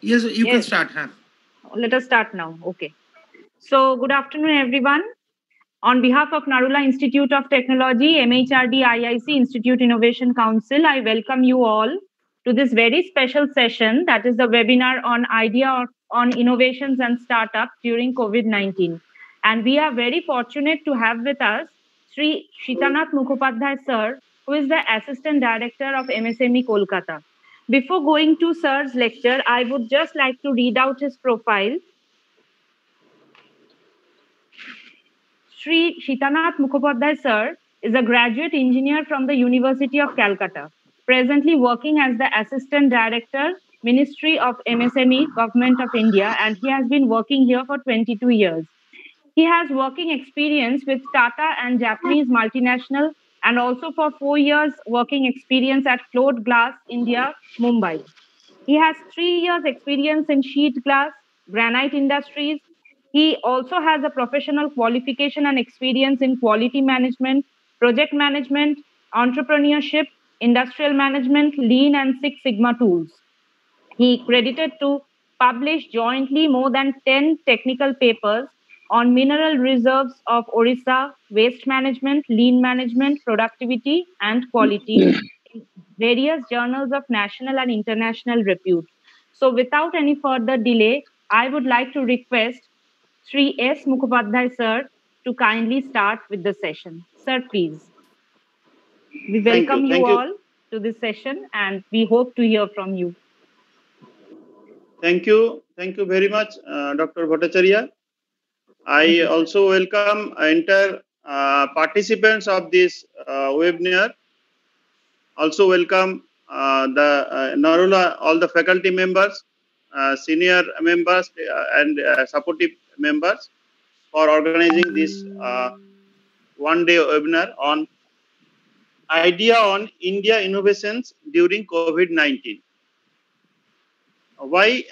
Yes, you can Yes. start. Huh? Let us start now. Okay. So, good afternoon, everyone. On behalf of Narula Institute of Technology, MHRD IIC Institute Innovation Council, I welcome you all to this very special session, that is the webinar on on innovations and startups during COVID-19. And we are very fortunate to have with us Sri Shitanath Mukhopadhyay sir, who is the Assistant Director of MSME Kolkata. Before going to sir's lecture, I would just like to read out his profile. Sri Shitanath Mukhopadhyay sir is a graduate engineer from the University of Calcutta, presently working as the Assistant Director, Ministry of MSME, Government of India, and he has been working here for 22 years. He has working experience with Tata and Japanese multinational and also for 4 years working experience at Float Glass India, Mumbai. He has 3 years experience in sheet glass, granite industries. He also has a professional qualification and experience in quality management, project management, entrepreneurship, industrial management, lean and Six Sigma tools. He credited to publish jointly more than 10 technical papers on mineral reserves of Orissa, waste management, lean management, productivity, and quality in various journals of national and international repute. So, without any further delay, I would like to request Sri S. Mukhopadhyay sir to kindly start with the session. Sir, please. We Thank you. welcome you Thank you. all to this session and we hope to hear from you. Thank you. Thank you very much, Dr. Bhattacharya. Thank I you, sir. also welcome entire participants of this webinar. Also welcome the Narula, all the faculty members, senior members, and supportive members for organizing this one-day webinar on idea on India innovations during COVID-19. Why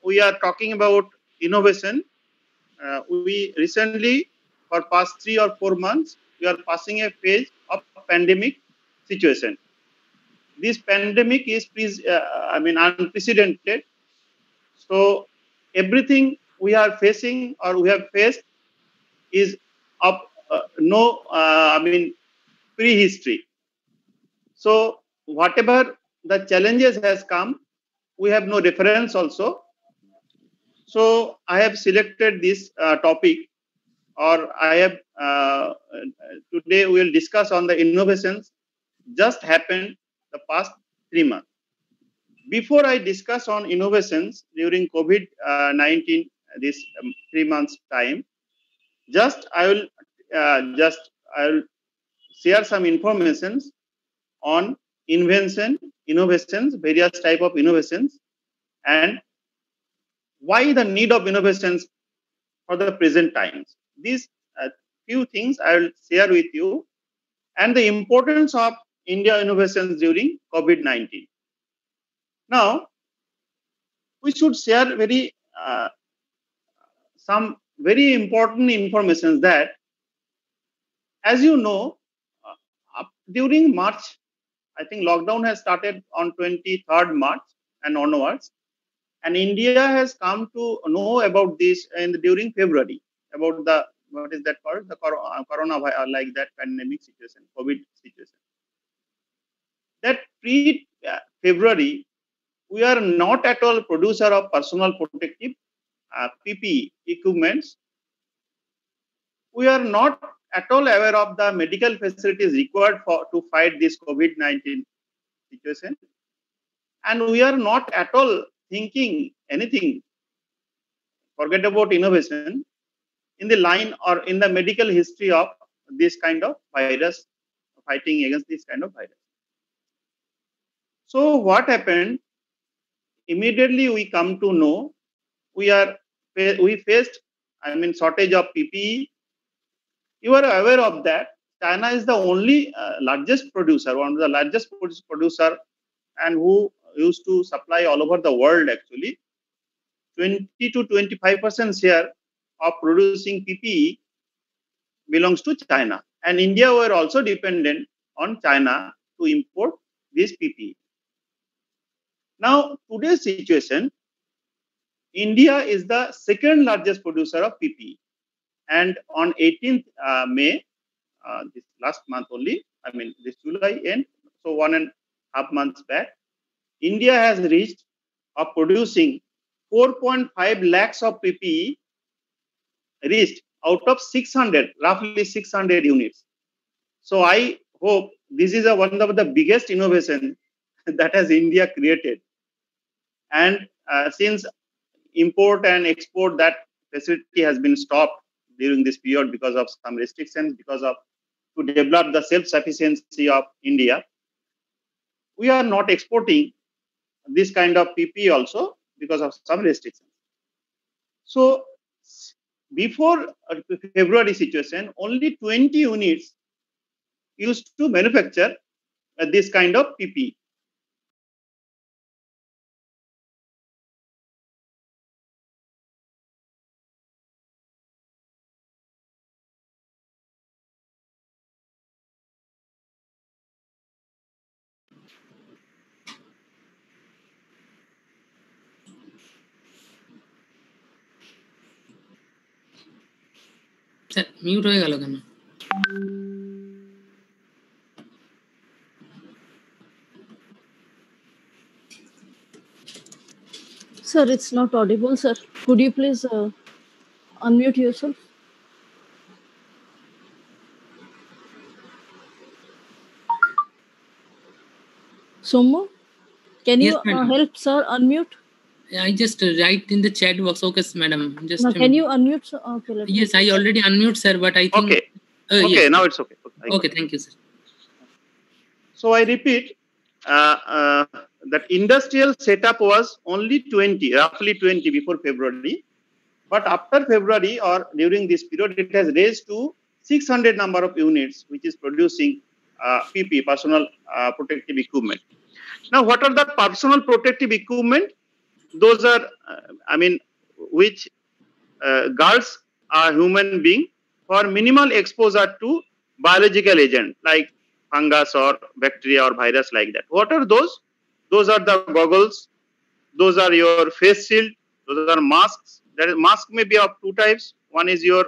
we are talking about innovation? We recently, for past 3 or 4 months, we are passing a phase of pandemic situation. This pandemic is, unprecedented. So everything we are facing or we have faced is of prehistory. So whatever the challenges has come, we have no reference also. So I have selected this topic, or I have today we will discuss on the innovations just happened the past 3 months. Before I discuss on innovations during COVID-19 this 3 months time, I will share some informations on innovations, various type of innovations, and why the need of innovations for the present times. These few things I will share with you, and the importance of India innovations during COVID-19. Now, we should share some very important information that, as you know, during March, I think lockdown has started on 23rd March and onwards, and India has come to know about this during February, about the what is that called, the coronavirus, like that pandemic situation, COVID situation. That pre-February, we are not at all producer of personal protective PPE equipments. We are not at all aware of the medical facilities required to fight this COVID-19 situation, and we are not at all thinking anything. Forget about innovation in the line or in the medical history of this kind of virus, fighting against this kind of virus. So what happened? Immediately we come to know we faced shortage of PPE. You are aware of that. China is the only largest producer, one of the largest producer, and who used to supply all over the world. Actually, 20 to 25% share of producing PPE belongs to China, and India were also dependent on China to import this PPE. Now, today's situation, India is the second largest producer of PPE. And on 18th May, this last month only, I mean this July end, so 1.5 months back, India has reached of producing 4.5 lakhs of PPE reached out of 600, roughly 600 units. So I hope this is one of the biggest innovation that has India created. And since import and export, that facility has been stopped during this period because of some restrictions, because of to develop the self-sufficiency of India. We are not exporting this kind of PPE also because of some restrictions. So before February situation, only 20 units used to manufacture this kind of PPE. Sir mute হয়ে গেল কেন? Sir, it's not audible, sir. Could you please unmute yourself? Somo, can Yes, you madam. help sir unmute? I just write in the chat box. Okay, madam. Just No, can you unmute? Sir? Okay, let me yes, I already unmute, sir, but I think Okay. Okay, yes. now it's okay. Okay, thank you, sir. So I repeat, that industrial setup was only 20, roughly 20 before February. But after February or during this period, it has raised to 600 number of units, which is producing PP, personal protective equipment. Now, what are the personal protective equipment? Those are, I mean, which guards a human being for minimal exposure to biological agent like fungus or bacteria or virus like that. What are those? Those are the goggles. Those are your face shield. Those are masks. That is, mask may be of two types. One is your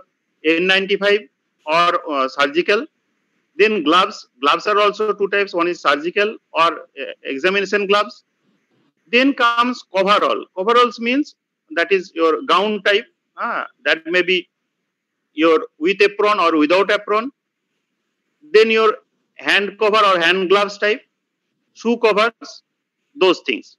N95 or surgical. Then gloves. Gloves are also two types. One is surgical or examination gloves. Then comes coverall. Coveralls means that is your gown type. That may be your with apron or without apron. Then your hand cover or hand gloves type, shoe covers, those things.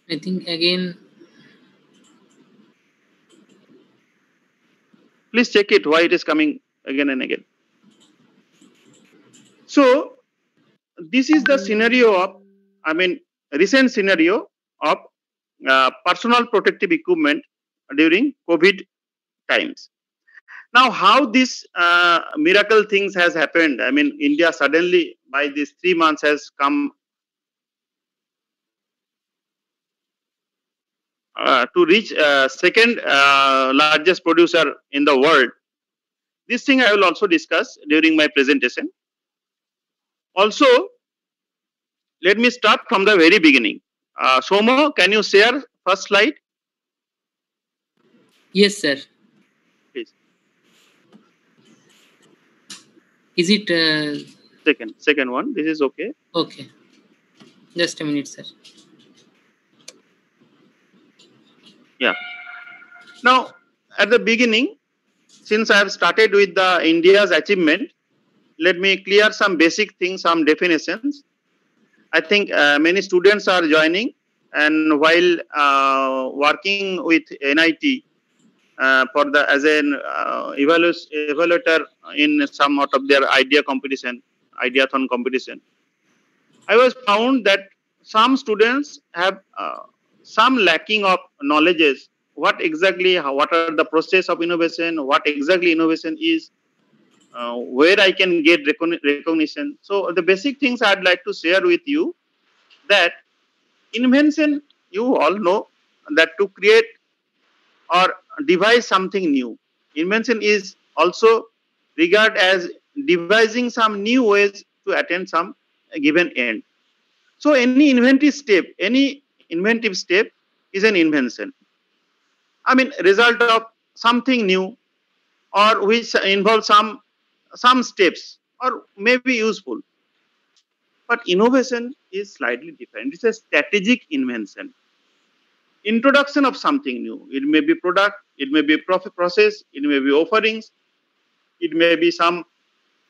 I think again. Please check it why it is coming again and again. So this is the scenario of, I mean, recent scenario of personal protective equipment during COVID times. Now, how this miracle things has happened? I mean, India suddenly by these 3 months has come to reach second largest producer in the world. This thing I will also discuss during my presentation. Also, let me start from the very beginning. Somo, can you share first slide? Yes, sir. Please. Is it second one? This is okay. Okay. Just a minute, sir. Yeah. Now, at the beginning, since I have started with the India's achievement, let me clear some basic things, some definitions. I think many students are joining, and while working with NIT for the as an evaluator in somewhat of their idea competition, ideathon competition, I was found that some students have some lacking of knowledges. What are the process of innovation? What exactly innovation is? Where I can get recognition. So the basic things I'd like to share with you that invention, you all know that to create or devise something new. Invention is also regarded as devising some new ways to attain some given end. So any inventive step is an invention. I mean, result of something new or which involves some steps or maybe useful. But innovation is slightly different. It's a strategic invention. Introduction of something new. It may be product, it may be process, it may be offerings, it may be some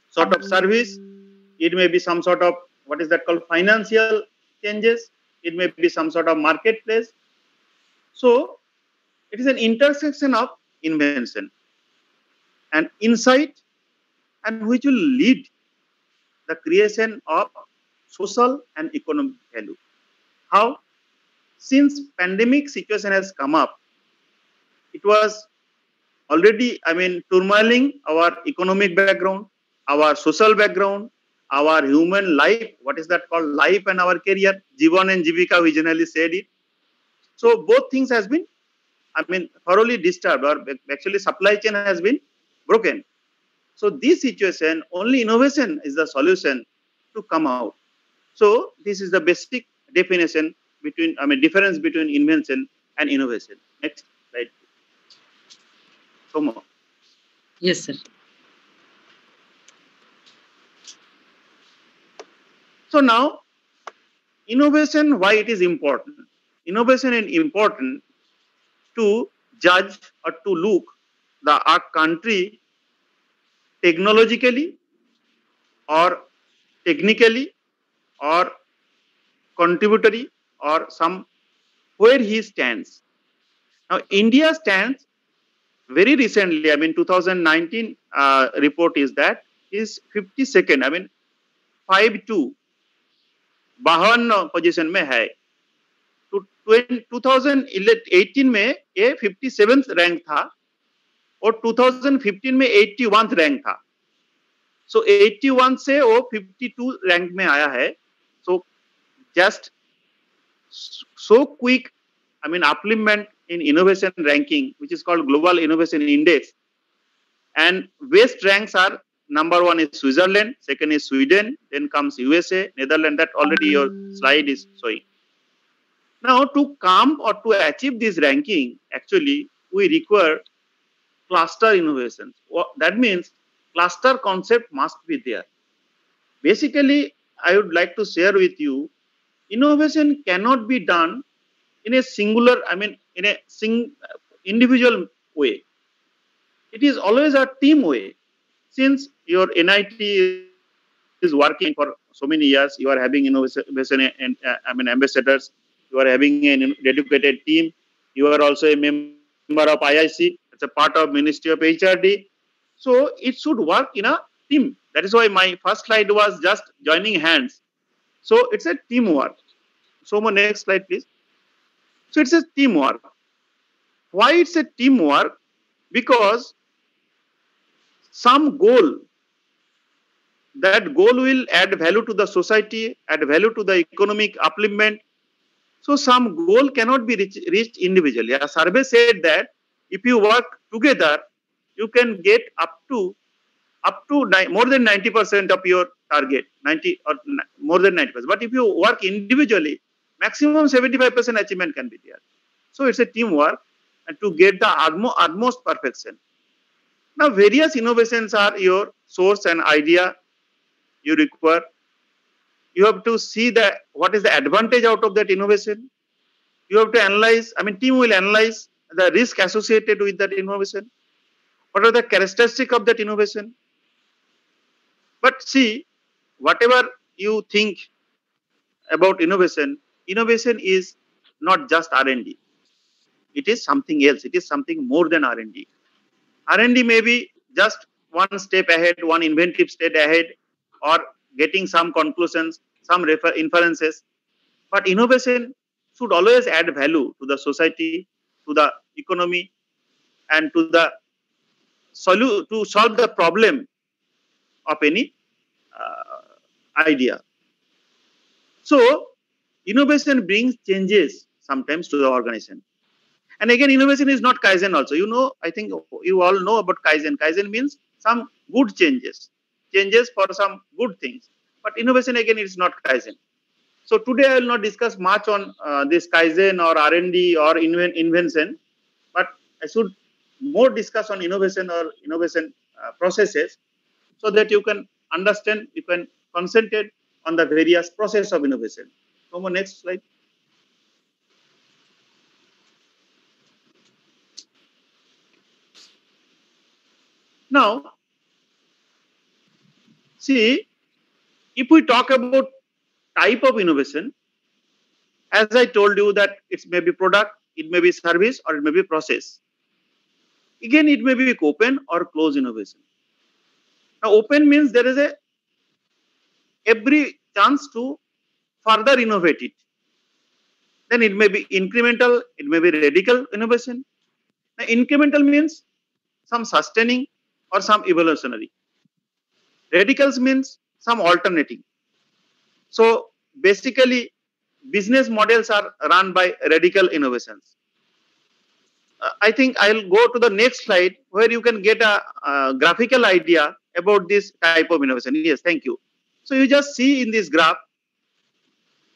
sort of service, it may be some sort of what is that called financial changes, it may be some sort of marketplace. So it is an intersection of invention and insight, and which will lead the creation of social and economic value. How? Since pandemic situation has come up, it was already, I mean, turmoiling our economic background, our social background, our human life, what is that called, life and our career, Jivan and Jivika, we generally said it. So both things has been, I mean, thoroughly disturbed, or actually supply chain has been broken. So this situation, only innovation is the solution to come out. So this is the basic definition between, I mean, difference between invention and innovation. Next slide. Somo. Yes, sir. So now, innovation, why it is important? Innovation is important to judge or to look our country technologically or technically or contributory or some where he stands. Now, India stands very recently, I mean, 2019 report is that is 52nd, I mean, 52 position में है. तो 2018 में ये 57th rank था और 2015 में 81th rank था. सो 81 से वो 52 रैंक में आया है. So just so quick, I mean, upliftment in innovation ranking, which is called Global Innovation Index. And best ranks are number 1 is Switzerland, second is Sweden, then comes USA, Netherlands, that already your slide is showing. Now, to come or to achieve this ranking, actually, we require cluster innovations. That means cluster concept must be there. Basically, I would like to share with you, innovation cannot be done in a singular, I mean, in a individual way. It is always a team way. Since your NIT is working for so many years, you are having innovation and ambassadors, you are having a dedicated team, you are also a member of IIC, it's a part of Ministry of HRD. So it should work in a team. That is why my first slide was just joining hands. So it's a teamwork. So my next slide, please. So it's a teamwork. Why it's a teamwork? Because some goal, that goal will add value to the society, add value to the economic upliftment. So some goal cannot be reached individually. A survey said that if you work together, you can get up to more than 90% of your target, 90 or more than 90%. But if you work individually, maximum 75% achievement can be there. So it's a teamwork and to get the utmost perfection. Now, various innovations are your source and idea you require. You have to see what is the advantage out of that innovation. You have to analyze, I mean, team will analyze the risk associated with that innovation. What are the characteristics of that innovation? But see, whatever you think about innovation, innovation is not just R&D. It is something else. It is something more than R&D. R&D may be just one step ahead, one inventive step ahead, or getting some conclusions, some inferences. But innovation should always add value to the society, to the economy, and to solve the problem of any idea. So innovation brings changes sometimes to the organization. And again, innovation is not Kaizen also. You know, I think you all know about Kaizen. Kaizen means some good changes for some good things. But innovation again is not Kaizen. So today I will not discuss much on this Kaizen or R&D or invention, but I should more discuss on innovation or innovation processes so that you can understand, you can concentrate on the various process of innovation. Come on, next slide. Now, see, if we talk about type of innovation, as I told you that it may be product, it may be service, or it may be process. Again, it may be open or closed innovation. Now, open means there is every chance to further innovate it. Then it may be incremental, it may be radical innovation. Now, incremental means some sustaining or some evolutionary. Radicals means some alternating. So basically, business models are run by radical innovations. I think I'll go to the next slide where you can get a graphical idea about this type of innovation. Yes, thank you. So you just see in this graph,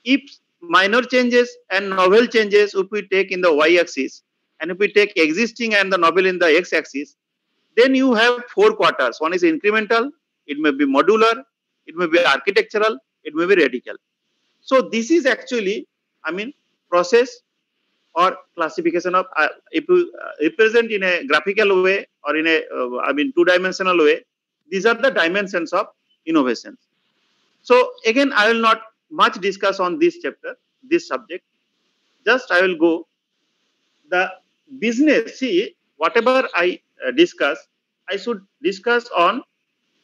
if minor changes and novel changes, if we take in the y-axis, and if we take existing and the novel in the x-axis, then you have 4 quarters. One is incremental, it may be modular, it may be architectural, it may be radical. So this is actually, I mean, process or classification of, if you represent in a graphical way or in a, two-dimensional way, these are the dimensions of innovations. So again, I will not much discuss on this chapter, this subject. Just I will go the business. See, whatever I discuss, I should discuss on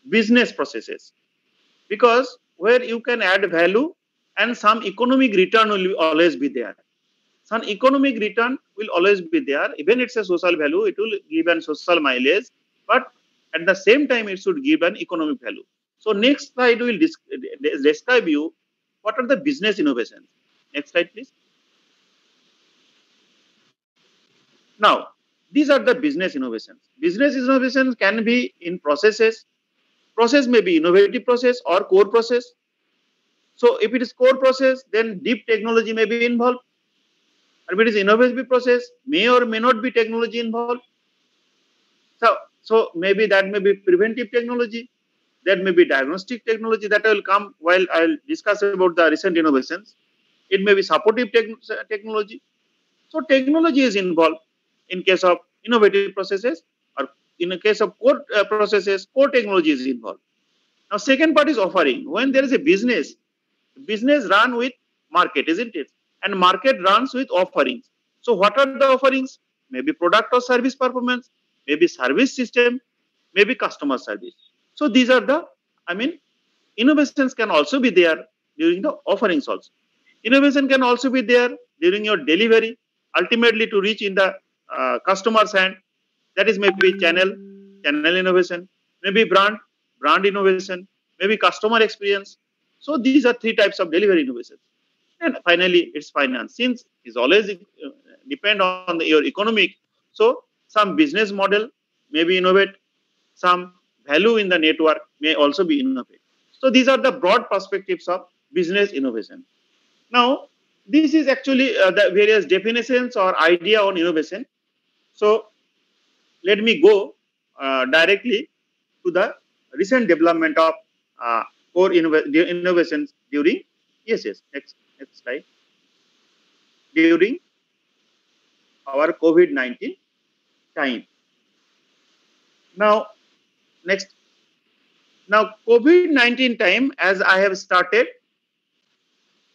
business processes, because where you can add value and some economic return will always be there. Some economic return will always be there. Even it's a social value, it will give an social mileage, but at the same time, it should give an economic value. So next slide will describe you what are the business innovations. Next slide, please. Now, these are the business innovations. Business innovations can be in processes. Process may be innovative process or core process. So if it is core process, then deep technology may be involved. If it is innovative process, may or may not be technology involved. So maybe that may be preventive technology, that may be diagnostic technology. That will come while I'll discuss about the recent innovations. It may be supportive technology. So technology is involved in case of innovative processes, or in the case of core processes, core technology is involved. Now, second part is offering. When there is a business run with market, isn't it? And market runs with offerings. So what are the offerings? Maybe product or service performance, maybe service system, maybe customer service. So these are the, innovations can also be there during the offerings also. Innovation can also be there during your delivery, ultimately to reach in the customer's hand. That is maybe channel innovation, maybe brand innovation, maybe customer experience. So these are 3 types of delivery innovations. And finally, it's finance. Since it's always depend on your economic, so some business model may be innovate, some value in the network may also be innovate. So these are the broad perspectives of business innovation. Now, this is actually the various definitions or idea on innovation. So let me go directly to the recent development of core innovations during, yes, next slide, during our COVID-19 time. Now, next. Now, COVID-19 time, as I have started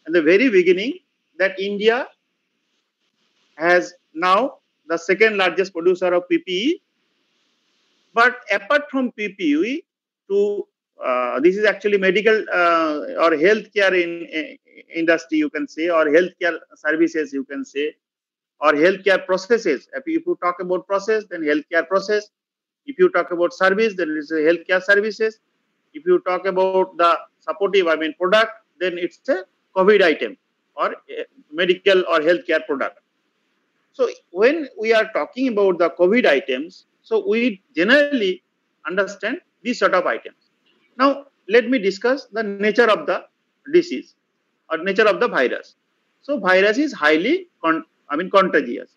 in the very beginning, that India has now the second largest producer of PPE. But apart from PPE, this is actually medical or healthcare in industry, you can say, or healthcare services, you can say, or healthcare processes. If you talk about process, then healthcare process. If you talk about service, then it is healthcare services. If you talk about the supportive, product, then it's a COVID item or medical or healthcare product. So when we are talking about the COVID items, so we generally understand these sort of items. Now let me discuss the nature of the disease or nature of the virus. So virus is highly contagious,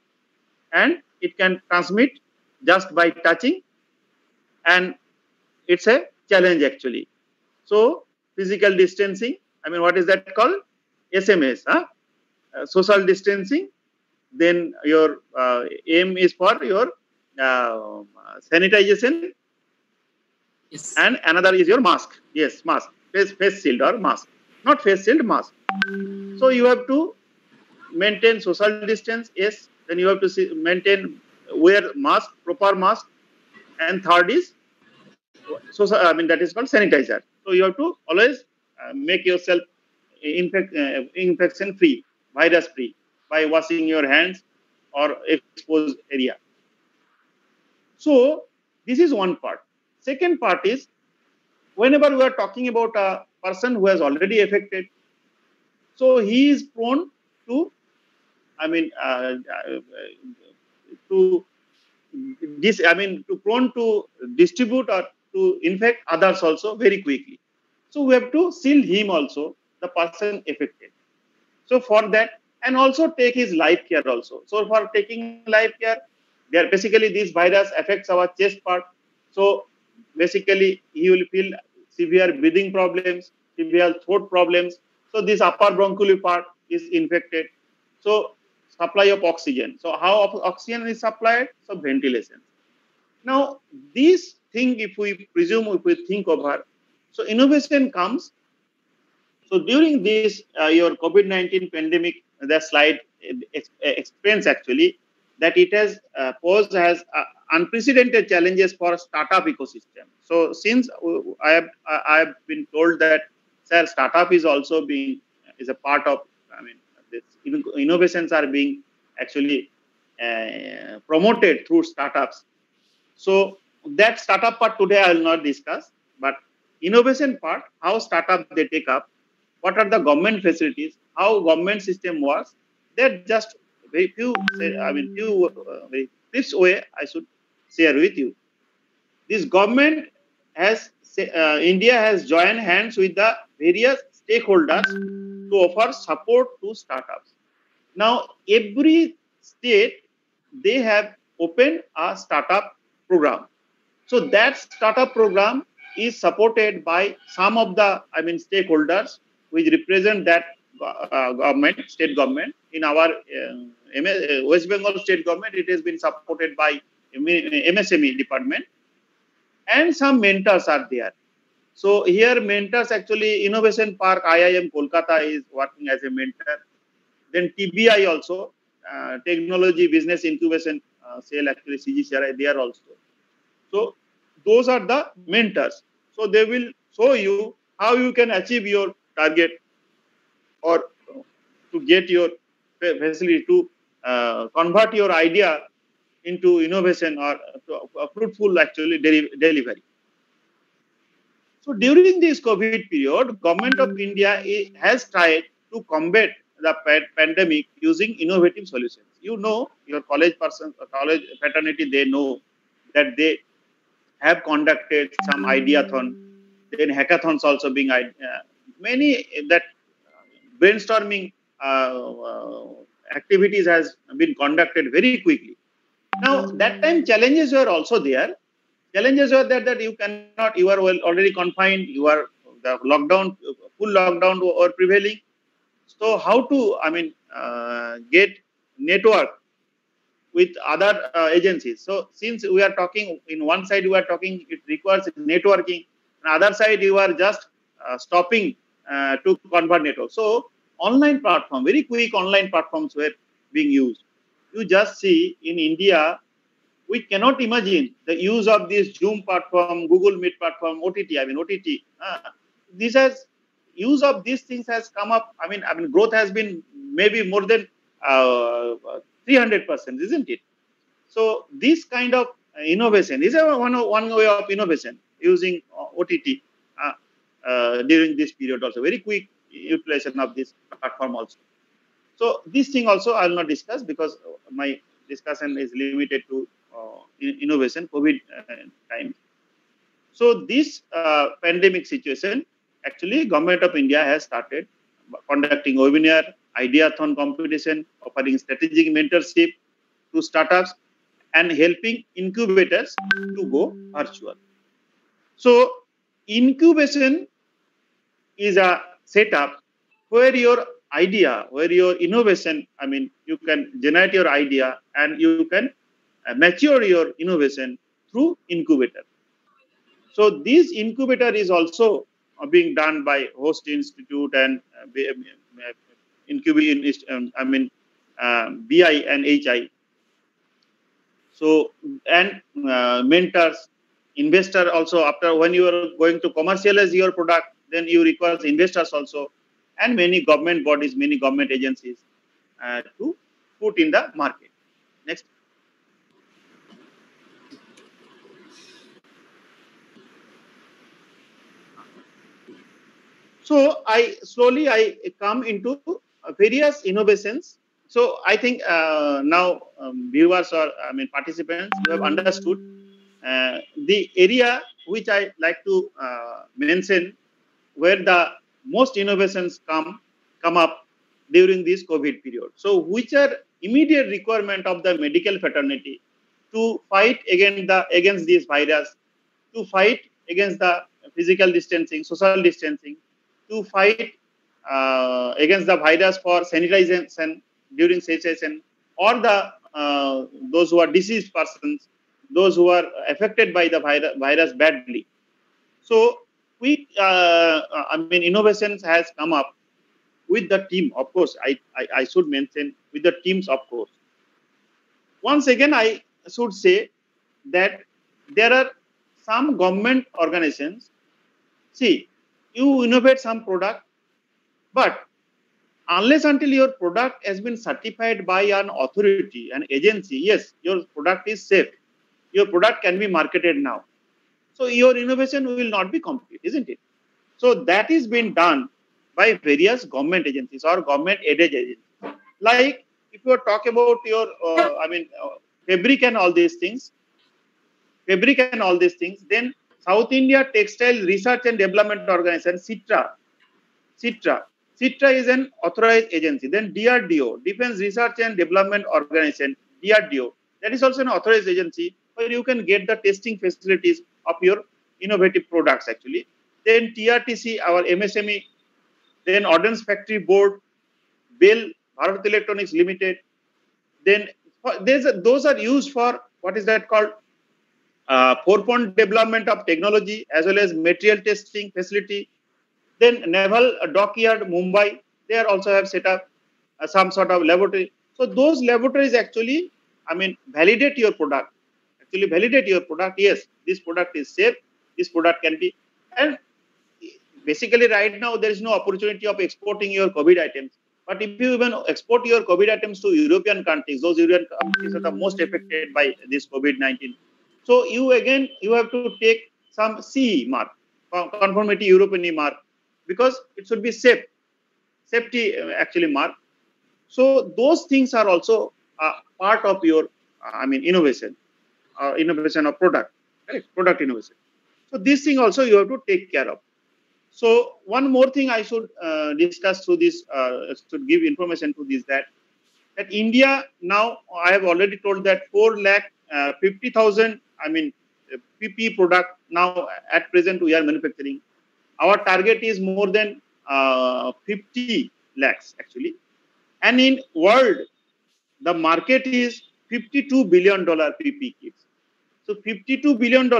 and it can transmit just by touching, and it's a challenge actually. So physical distancing, what is that called? SMS, social distancing. Then your aim is for your sanitization, Yes. and another is your mask. Yes, mask, face shield or mask, not face shield, mask. So you have to maintain social distance. Yes, then you have to wear mask, proper mask, and third is that is called sanitizer. So you have to always make yourself infection free, virus free, by washing your hands or exposed area. So this is one part. Second part is, whenever we are talking about a person who has already affected, so he is prone to, prone to distribute or to infect others also very quickly. So we have to shield him also, the person affected. So for that, and also take his life care also. So for taking life care, basically this virus affects our chest part. So basically he will feel severe breathing problems, severe throat problems. So this upper bronchial part is infected. So supply of oxygen. So how oxygen is supplied? So ventilation. Now this thing, if we think over, so innovation comes. So during this your COVID-19 pandemic, the slide explains actually that it has posed as unprecedented challenges for startup ecosystem. So since I have been told that, sir, startup is also is a part of, this innovations are being actually promoted through startups. So that startup part today I will not discuss, but innovation part, how startup they take up, what are the government facilities, how government system works. That just very few, very this way I should share with you. This government has, India has joined hands with the various stakeholders to offer support to startups. Now every state, they have opened a startup program. So that startup program is supported by some of the stakeholders which represent that government, state government. In our West Bengal state government, it has been supported by MSME department, and some mentors are there. So here mentors, actually Innovation Park IIM Kolkata is working as a mentor. Then TBI also, Technology Business Incubation Cell, actually CGCRI, they are also. So those are the mentors. So they will show you how you can achieve your target, or to get your facility to convert your idea into innovation, or a fruitful actually delivery. So during this COVID period, Government of India has tried to combat the pandemic using innovative solutions. You know, your college fraternity, they know that they have conducted some ideathon, then hackathons also being many that brainstorming activities has been conducted very quickly. Now that time challenges were also there. Challenges were that you are already confined, the lockdown, full lockdown or prevailing. So how to get network with other agencies. So since we are talking, in one side we are talking, it requires networking. On the other side, you are just stopping to convert network. So online platform, very quick online platforms were being used. You just see in India, we cannot imagine the use of this Zoom platform, Google Meet platform, OTT. This has use of these things has come up. Growth has been maybe more than 300%, isn't it? So this kind of innovation is one way of innovation, using OTT during this period also. Very quick utilization of this platform also. So this thing also I will not discuss because my discussion is limited to innovation, COVID time. So this pandemic situation, actually Government of India has started conducting webinar, ideathon competition, offering strategic mentorship to startups and helping incubators to go virtual. So incubation is a setup where your idea, where your innovation, I mean, you can generate your idea and you can mature your innovation through incubator. So this incubator is also being done by Host Institute and BI and HI. So and mentors, investor also. After when you are going to commercialize your product, then you require investors also, and many government bodies, many government agencies to put in the market. Next. So I come into various innovations. So I think now viewers or participants, you have understood the area which I like to mention where the most innovations come up during this COVID period. So which are immediate requirement of the medical fraternity to fight against this virus, to fight against the physical distancing, social distancing, to fight against the virus for sanitization during session, or the those who are diseased persons, those who are affected by the virus badly. So innovations has come up with the team. Of course, I should mention with the teams, of course. Once again, I should say that there are some government organizations. See, you innovate some product, but unless until your product has been certified by an authority, an agency, yes, your product is safe. Your product can be marketed now. So your innovation will not be complete, isn't it? So that is being done by various government agencies or government aided agencies. Like if you talk about your, fabric and all these things, then South India Textile Research and Development Organization, CITRA is an authorized agency. Then DRDO, Defense Research and Development Organization, DRDO, that is also an authorized agency where you can get the testing facilities of your innovative products actually. Then TRTC, our MSME, then Ordnance Factory Board, BEL, Bharat Electronics Limited. Then those are used for what is that called? Forefront development of technology as well as material testing facility. Then Naval Dockyard, Mumbai, they also have set up some sort of laboratory. So those laboratories actually, validate your product. Yes, this product is safe. This product can be. And basically right now, there is no opportunity of exporting your COVID items. But if you even export your COVID items to European countries, those European countries are the most affected by this COVID-19. So you have to take some CE mark, conformity European mark, because it should be safety actually mark. So those things are also part of your, innovation of product, correct? Product innovation. So this thing also you have to take care of. So one more thing I should discuss through this, should give information to this, that India now, I have already told that 4,50,000, PP product now at present we are manufacturing. Our target is more than 50 lakhs actually. And in world, the market is $52 billion PP kits. So $52 billion,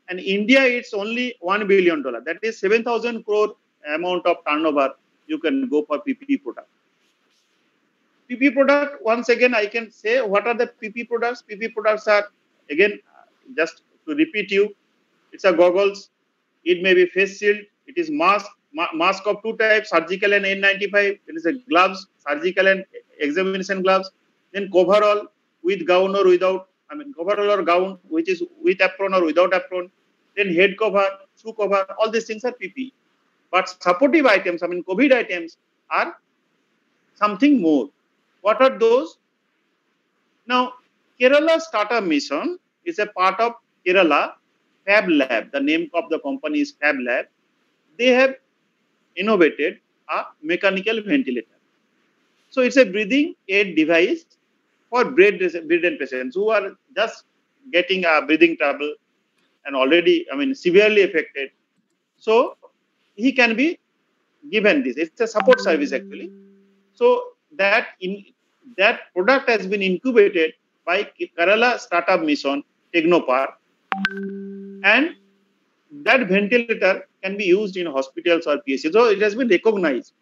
and India it's only $1 billion. That is 7,000 crore amount of turnover you can go for PP product. PP product, once again, I can say what are the PP products? PP products are, again, just to repeat you, it's a goggles, it may be face shield, it is mask of two types, surgical and N95, it is a gloves, surgical and examination gloves, then coverall with gown or without, coverall or gown, which is with apron or without apron, then head cover, shoe cover, all these things are PP. But supportive items, COVID items are something more. What are those? Now, Kerala Startup Mission is a part of Kerala Fab Lab. The name of the company is Fab Lab. They have innovated a mechanical ventilator. So it's a breathing aid device for bedridden patients who are just getting a breathing trouble and already, severely affected. So he can be given this. It's a support service actually. So that product has been incubated by Kerala Startup Mission Technopark, and that ventilator can be used in hospitals or PSC. So it has been recognized,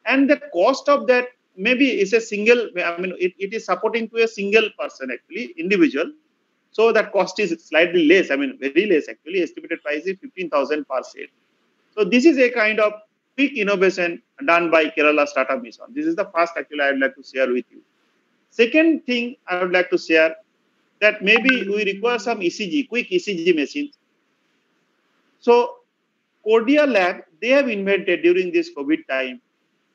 and the cost of that maybe is a single. It is supporting to a single person actually, individual. So that cost is slightly less. Very less actually. Estimated price is 15,000 per set. So this is a kind of quick innovation done by Kerala Startup Mission. This is the first actually I would like to share with you. Second thing I would like to share, that maybe we require some ECG, quick ECG machines. So Cordia Lab, they have invented during this COVID time,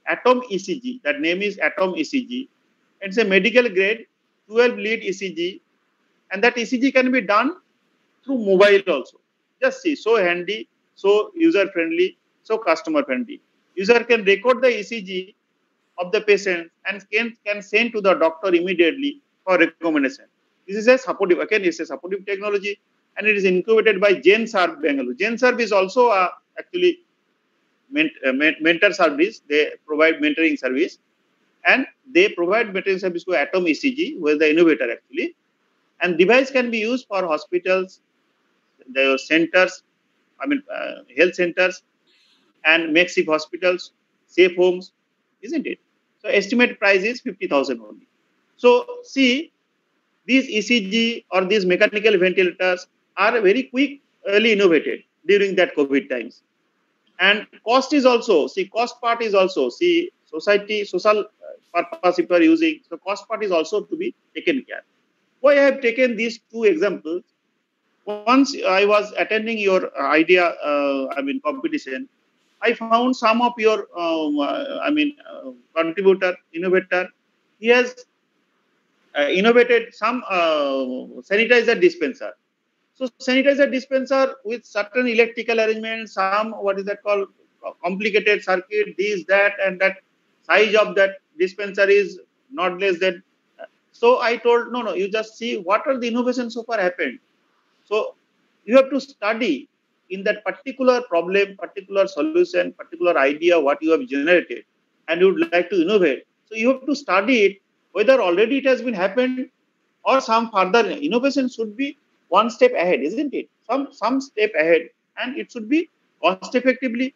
Atom ECG. That name is Atom ECG. It's a medical grade 12 lead ECG, and that ECG can be done through mobile also. Just see, so handy, so user friendly, so customer friendly. User can record the ECG of the patient and can send to the doctor immediately for recommendation. This is a supportive, again, it's a supportive technology, and it is incubated by GenServe Bangalore. GenServe is also actually mentor service. They provide mentoring service, and they provide mentoring service to Atom ECG, who is the innovator actually. And device can be used for hospitals, the centers, health centers, and makeshift hospitals, safe homes, isn't it? So estimate price is 50,000 only. So see, these ECG or these mechanical ventilators are very quickly innovated during that COVID times. And cost is also, cost part is also, social purpose if you are using, so cost part is also to be taken care. Why I have taken these two examples? Once I was attending your competition, I found some of your contributor, innovator. He has innovated some sanitizer dispenser. So sanitizer dispenser with certain electrical arrangements, some what is that called, complicated circuit, this, that, and that size of that dispenser is not less than. So I told, no, you just see what are the innovations so far happened. So you have to study in that particular problem, particular solution, particular idea, what you have generated, and you would like to innovate. So you have to study it, whether already it has been happened or some further innovation should be one step ahead, isn't it? Some step ahead, and it should be cost effectively.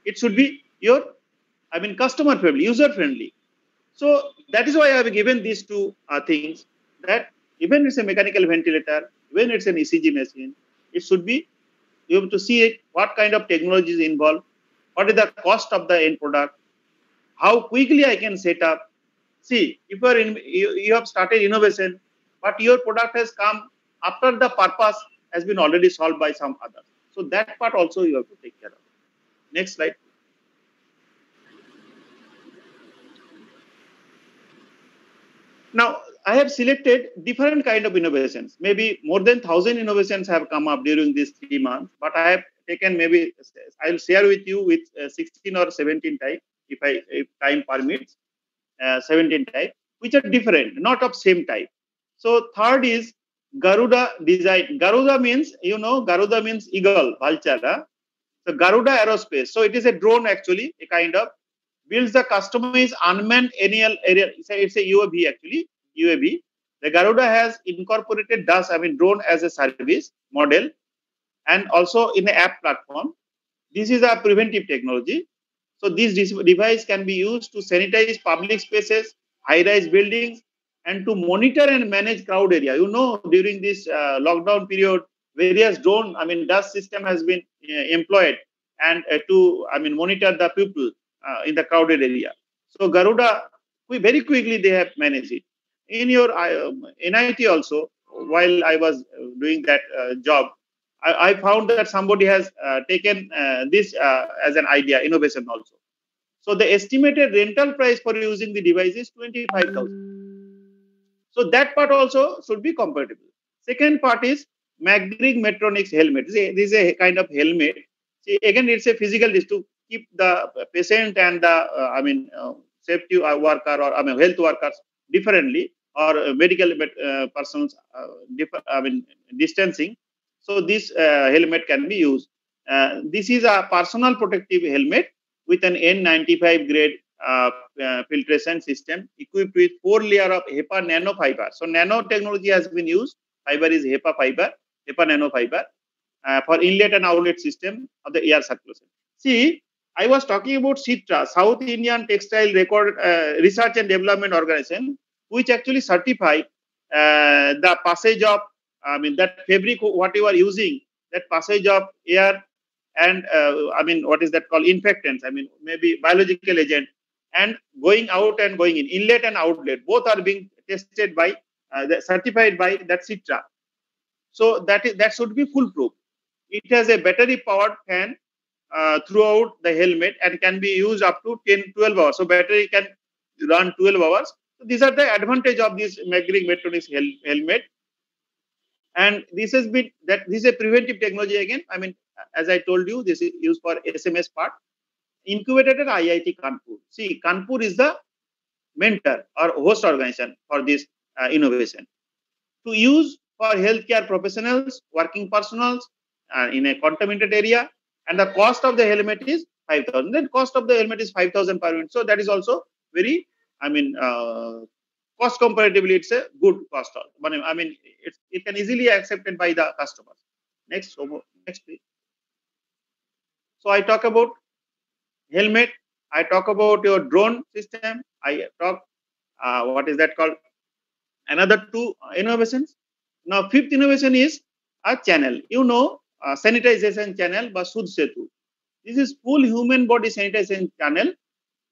It should be customer friendly, user friendly. So that is why I have given these two things, that even it's a mechanical ventilator, when it's an ECG machine, it should be, you have to see it, what kind of technology is involved, what is the cost of the end product, how quickly I can set up. See, if you have started innovation, but your product has come after the purpose has been already solved by some others. So that part also you have to take care of. Next slide. Now, I have selected different kind of innovations. Maybe more than 1,000 innovations have come up during these 3 months, but I have taken maybe, I'll share with you with 16 or 17 type, if time permits, 17 type, which are different, not of same type. So third is Garuda design. Garuda means, Garuda means eagle, vulture. So Garuda Aerospace. So it is a drone actually, a kind of, builds the customized unmanned aerial. It's a UAV actually, UAV. The Garuda has incorporated drone as a service model, and also in the app platform. This is a preventive technology. So this device can be used to sanitize public spaces, high-rise buildings, and to monitor and manage crowd area. During this lockdown period, various drone, dust system has been employed, and to monitor the people in the crowded area. So Garuda, very quickly they have managed it. In your NIT also, while I was doing that job, I found that somebody has taken this as an idea, innovation also. So the estimated rental price for using the device is 25,000. So that part also should be compatible. Second part is Magrig Metronics helmet. This is a kind of helmet. See, again, it's a physical disk to keep the patient and the safety worker or health workers differently, or medical persons distancing. So this helmet can be used. This is a personal protective helmet with an N95 grade filtration system equipped with 4 layers of HEPA nanofiber. So nanotechnology has been used. Fiber is HEPA fiber, HEPA nanofiber for inlet and outlet system of the air circulation. See, I was talking about SITRA, South Indian Textile Record Research and Development Organization, which actually certify the passage of, that fabric, what you are using, that passage of air and, what is that called, infectants, maybe biological agent, and going out and going in, inlet and outlet, both are being tested by, certified by that SITRA. So that should be foolproof. It has a battery-powered fan throughout the helmet and can be used up to 10-12 hours. So battery can run 12 hours. So these are the advantage of this Magrig Metronics helmet. And this has been that this is a preventive technology again. As I told you, this is used for SMS part. Incubated at IIT Kanpur. See, Kanpur is the mentor or host organization for this innovation. To use for healthcare professionals, working personals in a contaminated area, and the cost of the helmet is 5,000. Then cost of the helmet is 5,000 per unit. So that is also very, cost comparatively, it's a good cost. But it can easily accepted by the customers. Next please. So I talk about helmet. I talk about your drone system. I talk what is that called? Another two innovations. Now fifth innovation is a channel. Sanitization channel by Sudh Setu. This is full human body sanitization channel.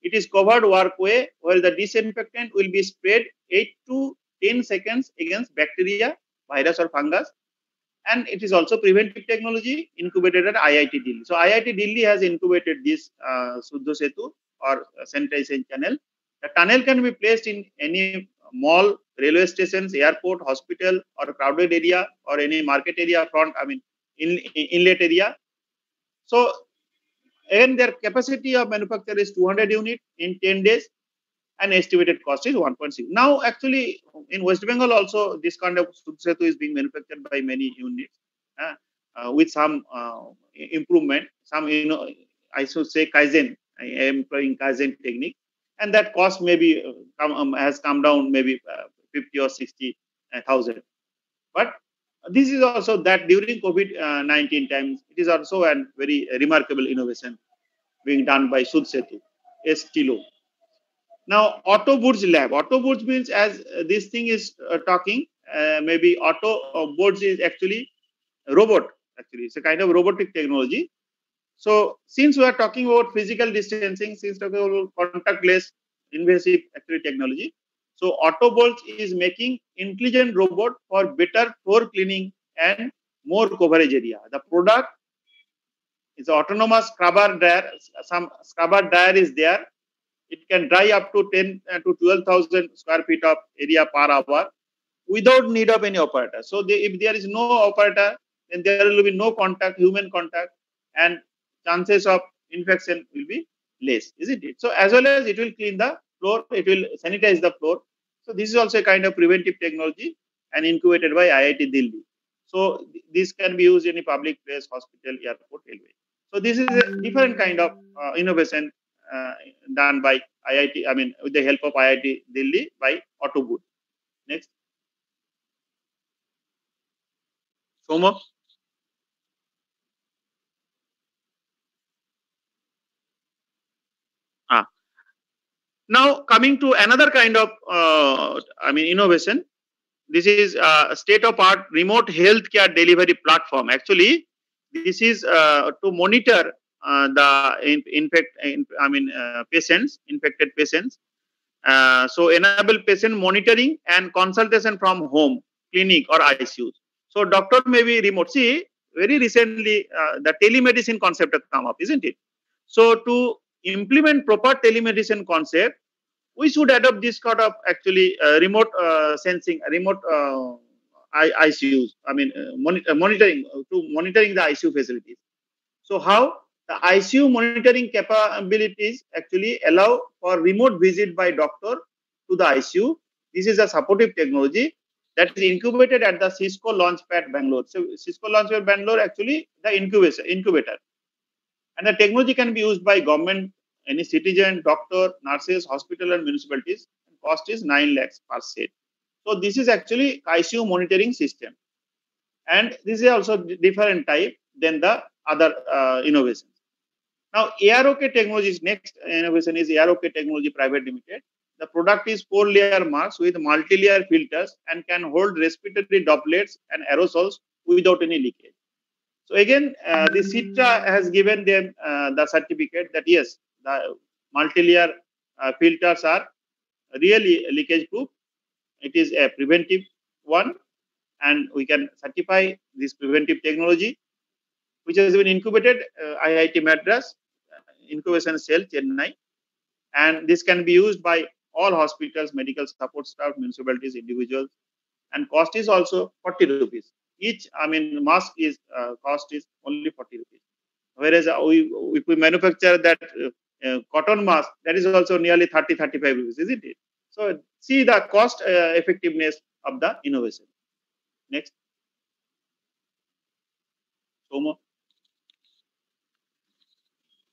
It is covered walkway where the disinfectant will be sprayed 8 to 10 seconds against bacteria, virus or fungus. And it is also preventive technology incubated at IIT Delhi. So IIT Delhi has incubated this Sudh Setu or sanitization channel. The tunnel can be placed in any mall, railway stations, airport, hospital, or a crowded area, or any market area front, inlet area. So, and their capacity of manufacture is 200 units in 10 days, and estimated cost is 1.6. Now, actually, in West Bengal also, this kind of Sudh Setu is being manufactured by many units with some improvement, some, I should say Kaizen, employing Kaizen technique, and that cost maybe has come down maybe 50 or 60,000. But this is also that during COVID-19 times, it is also a very remarkable innovation being done by Sudh Setu, STLO. Now, Auto Boards Lab. Auto Boards means, as this thing is talking, maybe Auto Boards is actually a robot. Actually, it's a kind of robotic technology. So, since we are talking about physical distancing, since talking about contactless invasive technology, so Autobolt is making intelligent robot for better floor cleaning and more coverage area. The product is autonomous scrubber dryer. Some scrubber dryer is there. It can dry up to 10 to 12,000 square feet of area per hour without need of any operator. So if there is no operator, then there will be no contact, human contact, and chances of infection will be less, isn't it? So as well as it will clean the floor, it will sanitize the floor. So this is also a kind of preventive technology and incubated by IIT Delhi. So this can be used in a public place, hospital, airport, railway. So this is a different kind of innovation done by IIT, with the help of IIT Delhi by Autoboot. Next. Soma. Now coming to another kind of innovation. This is a state-of-art remote healthcare delivery platform. Actually, this is to monitor the infected patients. So enable patient monitoring and consultation from home, clinic or ICU. So doctor may be remote. See, very recently the telemedicine concept has come up, isn't it? So to implement proper telemedicine concept, we should adopt this kind of actually remote sensing, remote ICUs. I mean, monitoring to monitoring the ICU facilities. So how the ICU monitoring capabilities actually allow for remote visit by doctor to the ICU. This is a supportive technology that is incubated at the Cisco Launchpad Bangalore. So Cisco Launchpad Bangalore actually the incubator. And the technology can be used by government, any citizen, doctor, nurses, hospital and municipalities. Cost is 9 lakhs per set. So this is actually ICU monitoring system. And this is also different type than the other innovations. Now, AROK Technologies next innovation is AROK Technology Private Limited. The product is 4-layer masks with multi-layer filters and can hold respiratory droplets and aerosols without any leakage. So again, the CITRA has given them the certificate that yes, the multi-layer filters are really leakage proof. It is a preventive one, and we can certify this preventive technology, which has been incubated IIT Madras, incubation cell, Chennai. And this can be used by all hospitals, medical support staff, municipalities, individuals. And cost is also 40 rupees. Each, I mean, mask is cost is only 40 rupees. Whereas if we manufacture that cotton mask, that is also nearly 30-35 rupees, isn't it? So see the cost effectiveness of the innovation. Next. Somo.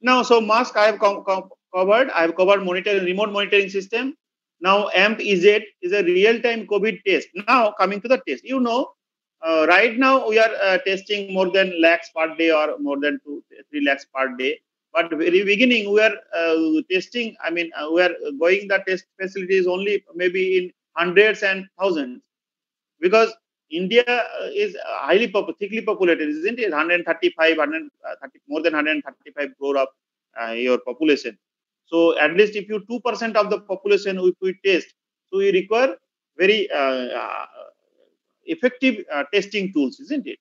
Now, so mask I have covered. I have covered monitoring, remote monitoring system. Now, AMP-EZ is a real-time COVID test. Now, coming to the test, you know, right now we are testing more than lakhs per day or more than 2-3 lakhs per day. But very beginning we are testing. I mean, we are going the test facilities only maybe in hundreds and thousands, because India is highly thickly populated, isn't it? 135, more than 135 crore of your population. So at least if you 2% of the population if we test, so we require very effective testing tools, isn't it?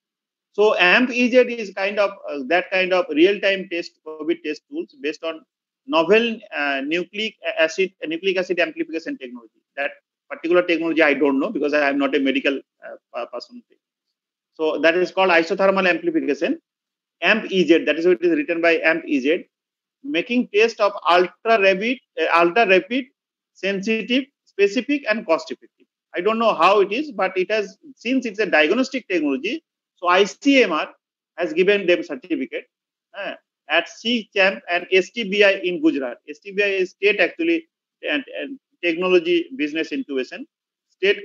So AMP-EZ is kind of that kind of real-time COVID test tools based on novel nucleic acid amplification technology. That particular technology I don't know because I am not a medical person. So that is called isothermal amplification. AMP-EZ, that is what it is written by AMP-EZ, making test of ultra rapid, sensitive, specific, and cost effective. I don't know how it is, but it has, since it's a diagnostic technology, so ICMR has given them certificate at CCHAMP and STBI in Gujarat. STBI is state actually and technology business incubation.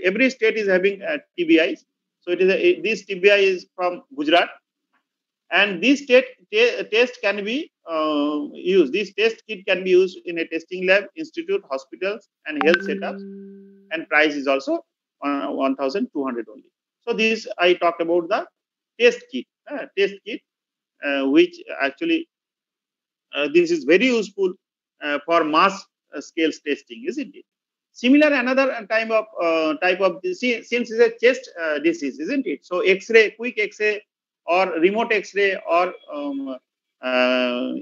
Every state is having TBIs. So it is this TBI is from Gujarat, and this test can be used. This test kit can be used in a testing lab, institute, hospitals, and health setups. And price is also 1,200 only. So this I talked about the test kit, which actually this is very useful for mass scale testing, isn't it? Similar another type of disease, since it's a chest disease, isn't it? So X-ray, quick X-ray, or remote X-ray, or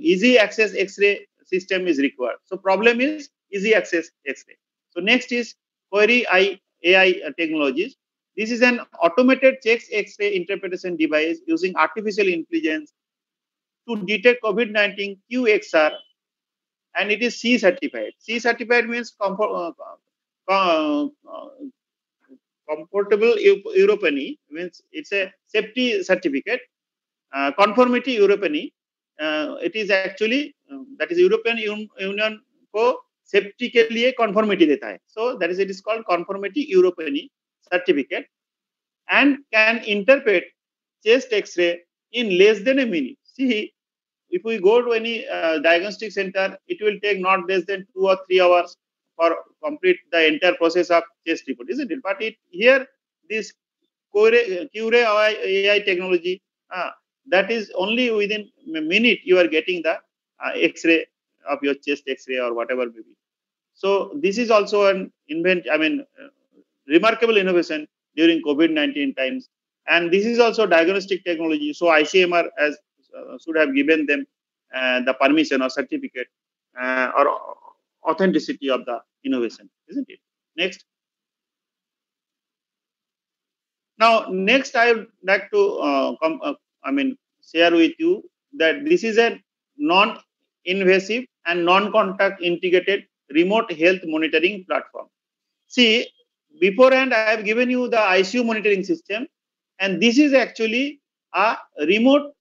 easy access X-ray system is required. So problem is easy access X-ray. So next is Query AI technologies. This is an automated chest X-ray interpretation device using artificial intelligence to detect COVID-19 QXR, and it is C certified. C certified means comfortable European, means it's a safety certificate. Conformity European, it is actually that is European Union को safety के लिए conformity देता है. So that is, it is called conformity European certificate, and can interpret chest X-ray in less than a minute. See, if we go to any diagnostic center, it will take not less than 2 or 3 hours for complete the entire process of chest report, isn't it? But here this Query AI technology, that is only within a minute you are getting the X-ray of your chest X-ray or whatever may be. So this is also an remarkable innovation during COVID-19 times, and this is also diagnostic technology. So ICMR should have given them the permission or certificate or authenticity of the innovation, isn't it? Next. Now, next I would like to share with you that this is a non-invasive and non-contact integrated remote health monitoring platform. See, beforehand I have given you the ICU monitoring system, and this is actually a remote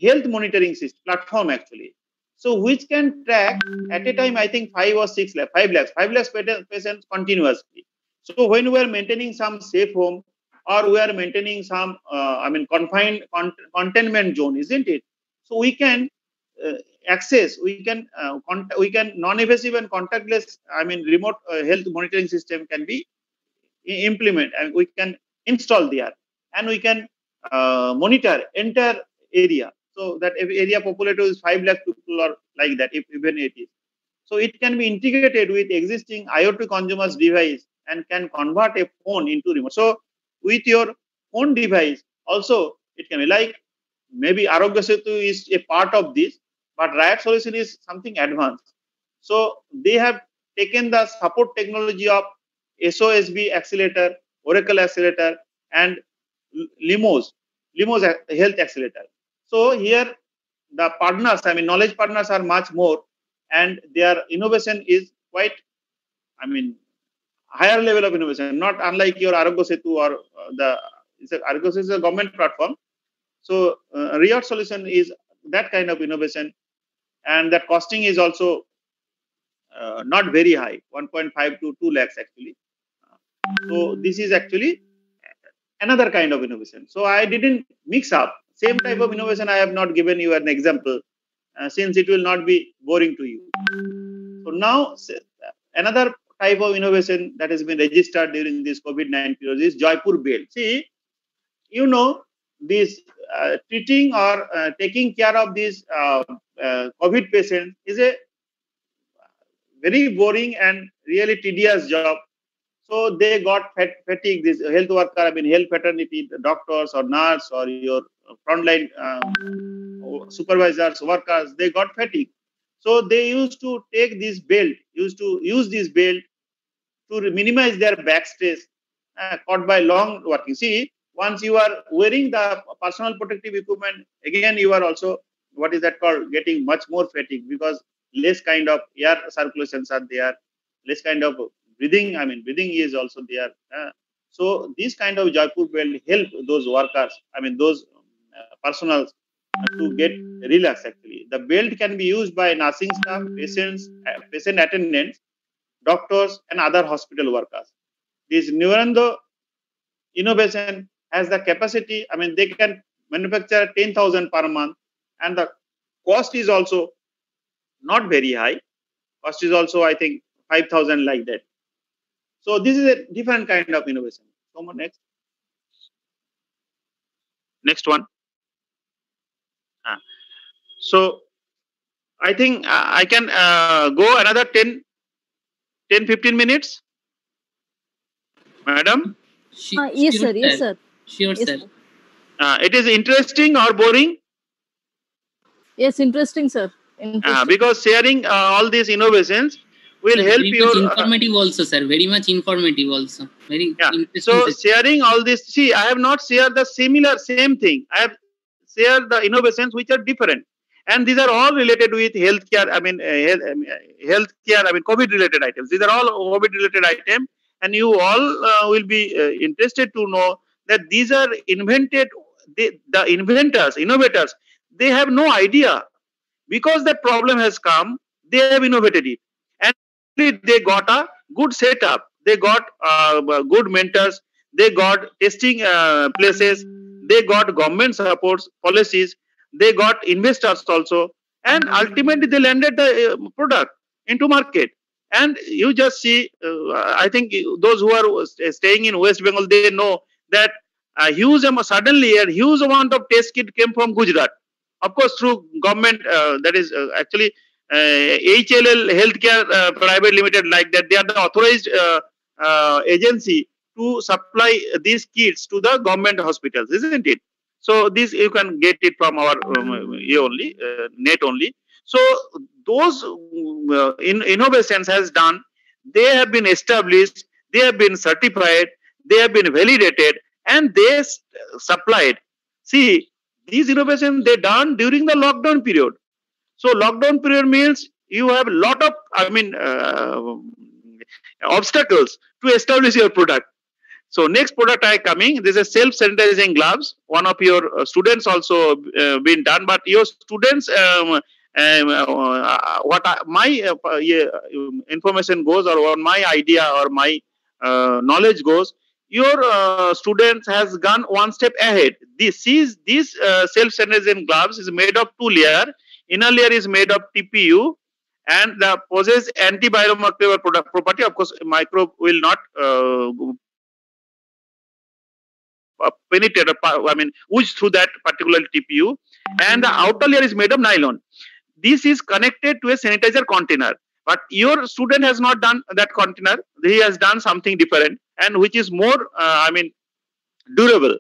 health monitoring system platform actually. So which can track at a time, I think 5 or 6 lakhs, 5 lakhs patients continuously. So when we are maintaining some safe home, or we are maintaining some, confined containment zone, isn't it? So we can uh, access, we can non-invasive and contactless, remote health monitoring system can be implement, and we can install there, and we can monitor entire area. So that if area populated is 5 lakh people or like that, if even it is. So it can be integrated with existing IoT consumers device and can convert a phone into remote. So with your phone device, also it can be like maybe Arogya Setu is a part of this, but Riot solution is something advanced. So they have taken the support technology of SOSB accelerator, Oracle accelerator, and Limos health accelerator. So here the partners, knowledge partners are much more, and their innovation is quite, higher level of innovation, not unlike your Arogya Setu or Arogya Setu is a government platform. So Riot solution is that kind of innovation, and that costing is also not very high, 1.5 to 2 lakhs actually. So this is actually another kind of innovation. So I didn't mix up same type of innovation. I have not given you an example since it will not be boring to you. So now another type of innovation that has been registered during this COVID-19 period is Jaipur Belt. See, you know, this treating or taking care of these COVID patients is a very boring and really tedious job. So they got fatigue. This health worker, health fraternity, the doctors or nurse or your frontline supervisors, workers, they got fatigue. So they used to take this belt, used to use this belt to minimize their back stress caused by long working. See, once you are wearing the personal protective equipment, again you are also, what is that called, getting much more fatigue because less kind of air circulations are there, less kind of breathing, breathing is also there. So this kind of Jaipur belt help those workers, those personals to get relaxed actually. The belt can be used by nursing staff, patients, patient attendants, doctors, and other hospital workers. This Neurando innovation has the capacity, they can manufacture 10,000 per month, and the cost is also not very high. Cost is also, I think, 5,000 like that. So this is a different kind of innovation. Come on, next. Next one. So I think I can go another 10, 15 minutes. Madam? Yes, sir. Yes, sir. Sure, Yes, sir. sir. It is interesting or boring? Yes, interesting, sir. Interesting. Because sharing all these innovations will Sir, help very your much informative also, sir. Very much informative also. Very interesting. So sir. sharing all this, see, I have not shared the same thing. I have shared the innovations which are different, and these are all related with healthcare. Healthcare. COVID related items. These are all COVID related items, and you all will be interested to know that these are invented. The inventors, innovators, they have no idea because that problem has come. They have innovated it, and they got a good setup. They got good mentors. They got testing places. They got government supports, policies. They got investors also, and ultimately they landed the product into market. And you just see, I think those who are staying in West Bengal, they know that suddenly a huge amount of test kit came from Gujarat. Of course, through government, that is actually HLL Healthcare Private Limited, like that. They are the authorized agency to supply these kits to the government hospitals, isn't it? So this you can get it from our net only. So those innovations has done, they have been established, they have been certified, they have been validated, and they supplied. See, these innovations they done during the lockdown period. So lockdown period means you have a lot of, obstacles to establish your product. So next product I coming. This is self-sanitizing gloves. One of your students also been done, but your students, information goes, or what my idea or my knowledge goes, your students has gone one step ahead. This self-sanitizing gloves is made of two layer. Inner layer is made of TPU, and the possess antibacterial product property. Of course, microbe will not penetrate, ooze through that particular TPU, and the outer layer is made of nylon. This is connected to a sanitizer container, but your student has not done that container. He has done something different, and which is more, durable.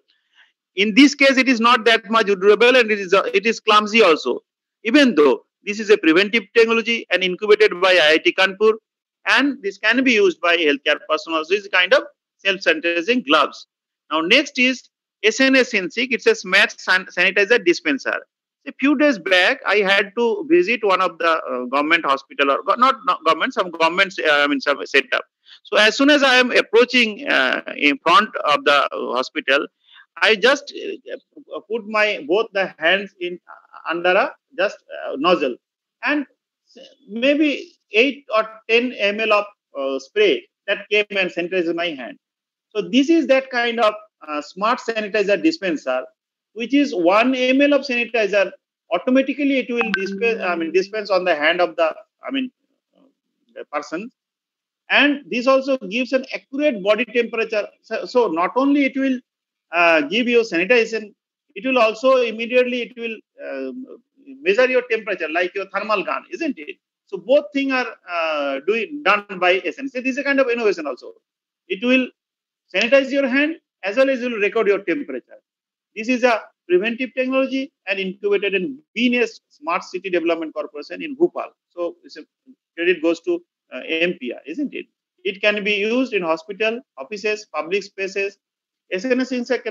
In this case, it is not that much durable, and it is clumsy also. Even though this is a preventive technology and incubated by IIT Kanpur, and this can be used by healthcare personnel. So this kind of self-sanitizing gloves. Now, next is SNS Synsic. It's a smart sanitizer dispenser. A few days back, I had to visit one of the government hospital, or not government, some government some setup. So as soon as I am approaching in front of the hospital, I just put my both the hands in under a just nozzle, and maybe 8 or 10 ml of spray that came and sanitized my hand. So this is that kind of smart sanitizer dispenser, which is 1 ml of sanitizer. Automatically, it will dispense on the hand of the the person, and this also gives an accurate body temperature. So not only it will give you sanitation, it will also immediately measure your temperature like your thermal gun, isn't it? So both things are done by SNS. So this is a kind of innovation also. It will sanitize your hand as well as it will record your temperature. This is a preventive technology and incubated in BNES Smart City Development Corporation in Bhopal. So credit goes to MPR, isn't it? It can be used in hospital, offices, public spaces. SNS Synsic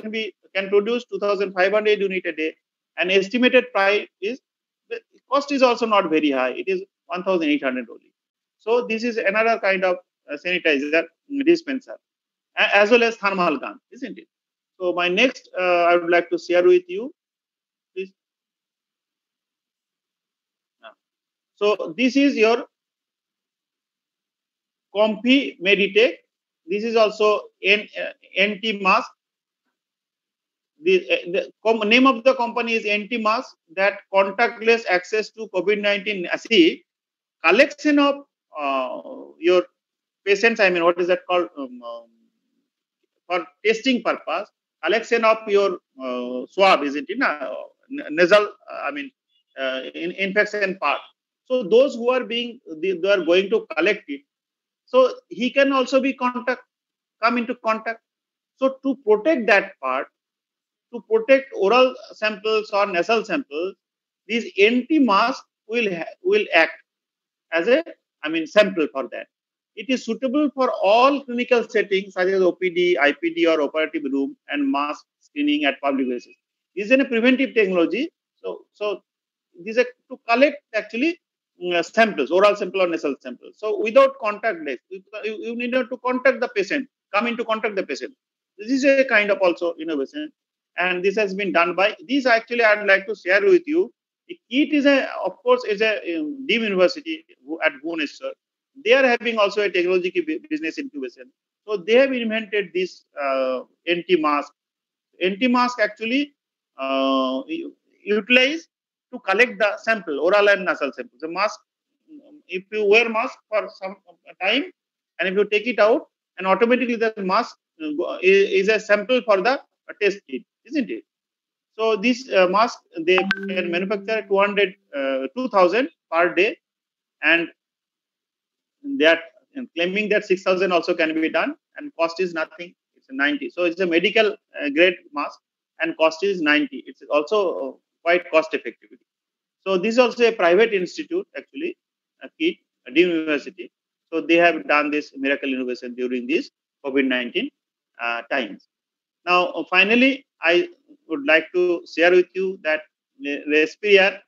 can produce 2,500 units a day, and estimated price is, the cost is also not very high. It is 1,800 only. So this is another kind of sanitizer dispenser, as well as thermal gun, isn't it? So my next, I would like to share with you, please. So this is your Comfy Meditech. This is also NT Mask. The name of the company is NT Mask, that contactless access to COVID-19. See, collection of your patients, what is that called? For testing purpose, collection of your swab, is it in nasal, infection part. So those who are they are going to collect it. So he can also come into contact. So to protect that part, to protect oral samples or nasal samples, these NT mask will act as a sample for that. It is suitable for all clinical settings such as OPD, IPD, or operative room, and mass screening at public places. This is a preventive technology. So this is to collect actually samples, oral sample or nasal samples. So without contact, you need to contact the patient, come into contact the patient. This is a kind of also innovation, and this has been done by this. Actually, I'd like to share with you. It is of course, is a Deep University at Bhubaneswar. They are having also a technology business incubation. So they have invented this NT mask. NT mask actually utilize to collect the sample, oral and nasal sample. The mask, if you wear mask for some time, and if you take it out, and automatically the mask is a sample for the test kit, isn't it? So this mask, they can manufacture 2,000 per day, and they are claiming that 6,000 also can be done, and cost is nothing. It's 90. So it's a medical grade mask, and cost is 90. It's also quite cost effective. So this is also a private institute actually, kit, Dean University. So they have done this miracle innovation during this COVID-19 times. Now, finally, I would like to share with you that Respire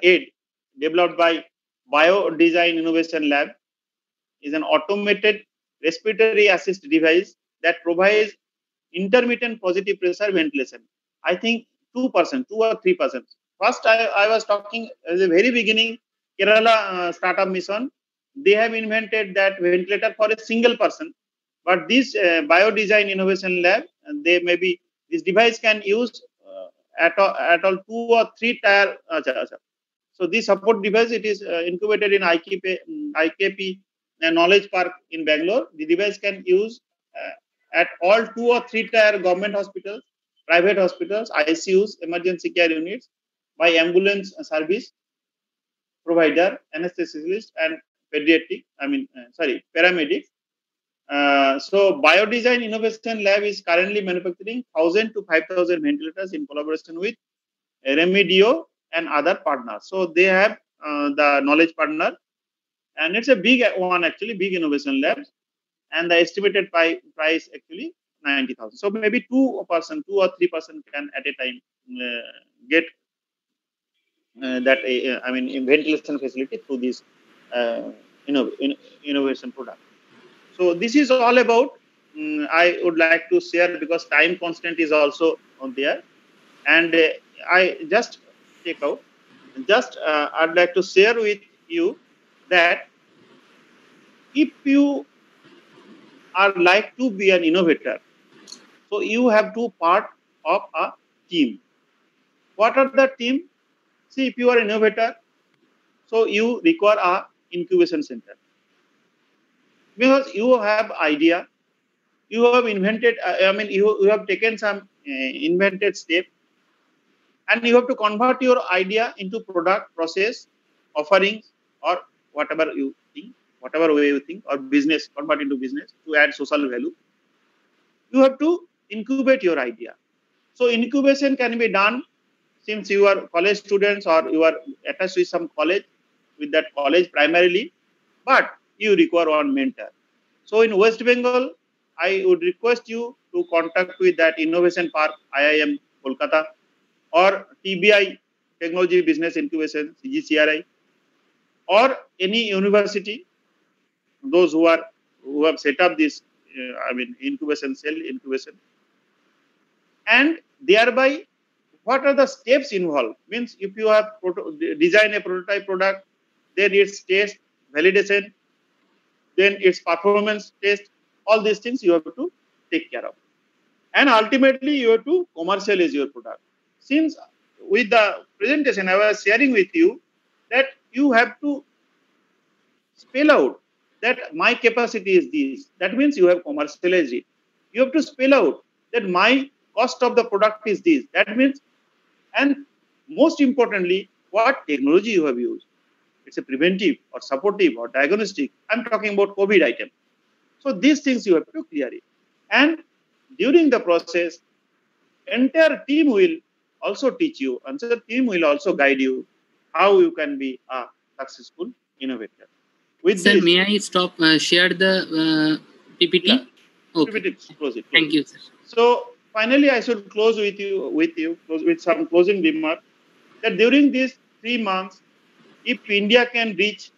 Aid, developed by Biodesign Innovation Lab, is an automated respiratory assist device that provides intermittent positive pressure ventilation. I think 2%, 2 or 3%. First, I was talking at the very beginning, Kerala startup mission, they have invented that ventilator for a single person. But this Biodesign Innovation Lab, they maybe this device can use at all 2 or 3 tier. So this support device, it is incubated in IKP Knowledge Park in Bangalore. The device can use at all 2 or 3 tier government hospitals, private hospitals, ICUs, emergency care units, by ambulance service provider, anesthesiologist, and paramedics. So Biodesign Innovation Lab is currently manufacturing 1,000 to 5,000 ventilators in collaboration with Remedio and other partners. So they have the knowledge partner, and it's a big one actually, big innovation labs, and the estimated price actually 90,000. So maybe 2 or 3% can at a time get that ventilation facility through this innovation product. So this is all about. I would like to share because time constant is also on there, and I just take out. I'd like to share with you that if you are like to be an innovator, so you have to part of a team. What are the team? See, if you are an innovator, so you require a incubation center because you have idea, you have invented. You have taken some invented step, and you have to convert your idea into product, process, offerings, or whatever you think, whatever way you think, or business, convert into business to add social value. You have to incubate your idea. So incubation can be done since you are college students or you are attached with some college, with that college primarily, but you require one mentor. So in West Bengal, I would request you to contact with that Innovation Park, IIM Kolkata, or TBI, Technology Business Incubation, CGCRI, or any university, those who have set up this, incubation cell, incubation, and thereby, what are the steps involved? Means if you have design a prototype product, then its test, validation, then its performance test, all these things you have to take care of. And ultimately, you have to commercialize your product. Since with the presentation, I was sharing with you that you have to spell out that my capacity is this. That means you have commercialized it. You have to spell out that my cost of the product is this. That means, and most importantly, what technology you have used. It's a preventive or supportive or diagnostic. I'm talking about COVID item. So these things you have to clear it. And during the process, entire team will also teach you, and so the team will also guide you how you can be a successful innovator. With Sir, this, may I stop share the PPT? Yeah. Okay. PPT, close it. Thank you, sir. So finally, I should close with some closing remark that during these 3 months, if India can reach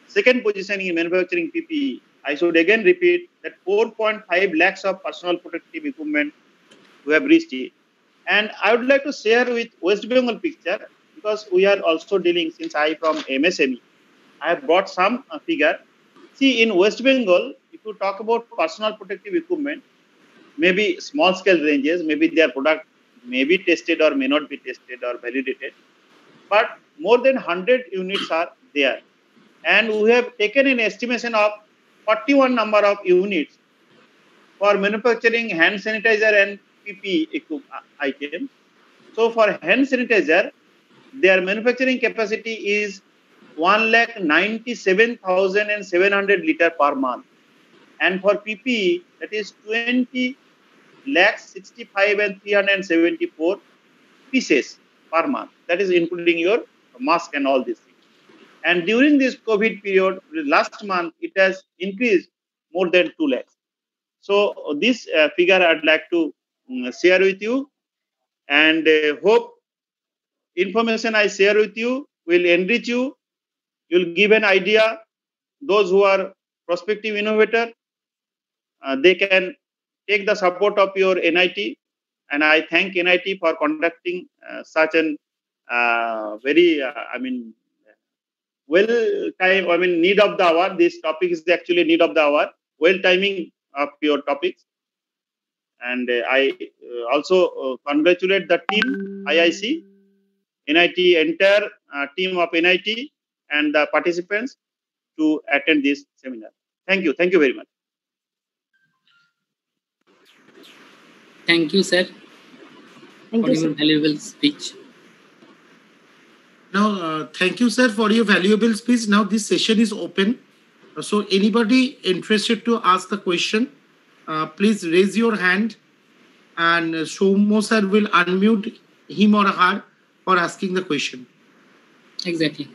second position in manufacturing PPE, I should again repeat that 4.5 lakhs of personal protective equipment we have reached it. And I would like to share with West Bengal picture because we are also dealing, since I from MSME, I have brought some figure. See, in West Bengal, if you talk about personal protective equipment, maybe small scale ranges, maybe their product may be tested or may not be tested or validated, but more than 100 units are there. And we have taken an estimation of 41 number of units for manufacturing hand sanitizer and PPE items. So for hand sanitizer, their manufacturing capacity is 1,97,700 liter per month. And for PPE, that is 20 lakhs 65 and 374 pieces per month. That is including your mask and all these things. And during this COVID period, last month, it has increased more than 2 lakhs. So this figure I'd like to share with you, and hope information I share with you will enrich you. You'll give an idea. Those who are prospective innovator, they can take the support of your NIT, and I thank NIT for conducting such an very, need of the hour. This topic is actually need of the hour. Well timing of your topics. And I also congratulate the team, IIC, NIT, entire team of NIT and the participants to attend this seminar. Thank you. Thank you very much. Thank you, sir, Thank for you, your sir. valuable speech. Now, thank you, sir, for your valuable speech. Now, this session is open. So, anybody interested to ask the question, please raise your hand, and Somo sir will unmute him or her for asking the question. Exactly.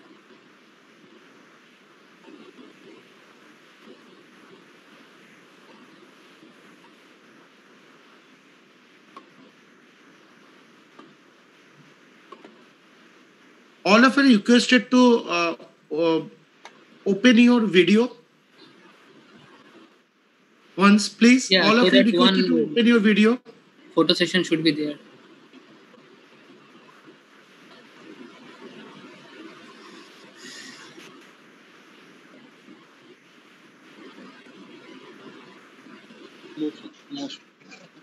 All of you requested to open your video once, please. Yeah, All so of you that requested to one open your video. photo session should be there.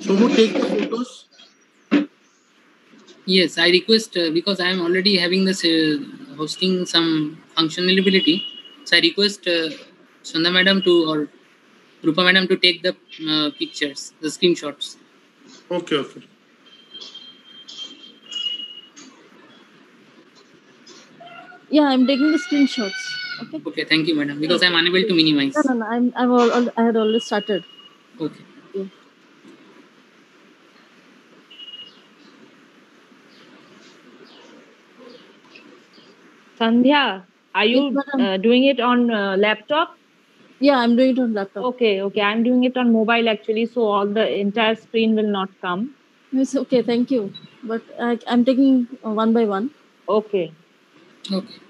Somo, take the photos. Yes, I request because I am already having this hosting some functionality. So I request Sunda madam to or Rupa madam to take the pictures, the screenshots. Okay, okay. Yeah, I'm taking the screenshots. Okay. Okay, thank you, madam. Because I'm unable to minimize. No. I had already started. Okay. Yeah. Sandhya, are you Yes, madam. doing it on laptop? Yeah, I'm doing it on laptop. Okay. I'm doing it on mobile actually, so all the entire screen will not come. It's okay. Thank you. But I'm taking one by one. Okay. Okay.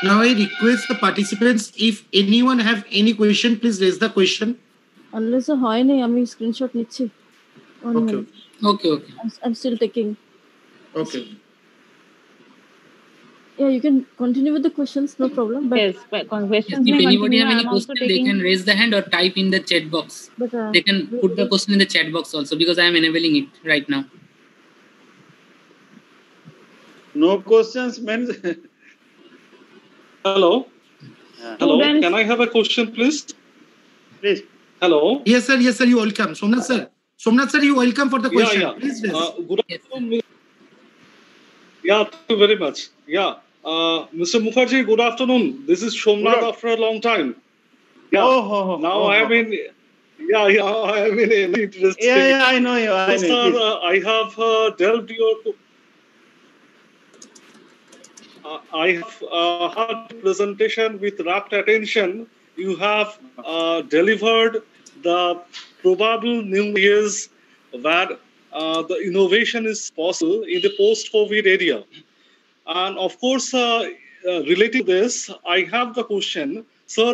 Now I request the participants, if anyone have any question, please raise the question. Unless হয় নাই আমি screenshot নিচ্ছি। One Okay. minute. Okay. I'm still taking. Okay. Yeah, you can continue with the questions, no problem. But Yes, questions If may anybody continue. have any I'm also question, they taking. can raise the hand or type in the chat box. but They can put the question in the chat box also because I am enabling it right now. No questions means. Hello. Hello. Students. Can I have a question, please? Please. Hello. Yes, sir. You welcome. Somnath sir, you welcome for the question. Yeah. Please raise. Good afternoon. Yeah, thank you very much. Yeah. Mr. Mukherjee, good afternoon. This is Somnath after a long time. Yeah. Now I am in. Yeah. I am in an interesting. Yeah. I know you. Sir, I have delved your. I have heard presentation with rapt attention. You have delivered the probable new years where the innovation is possible in the post-COVID area. And of course, related to this, I have the question Sir,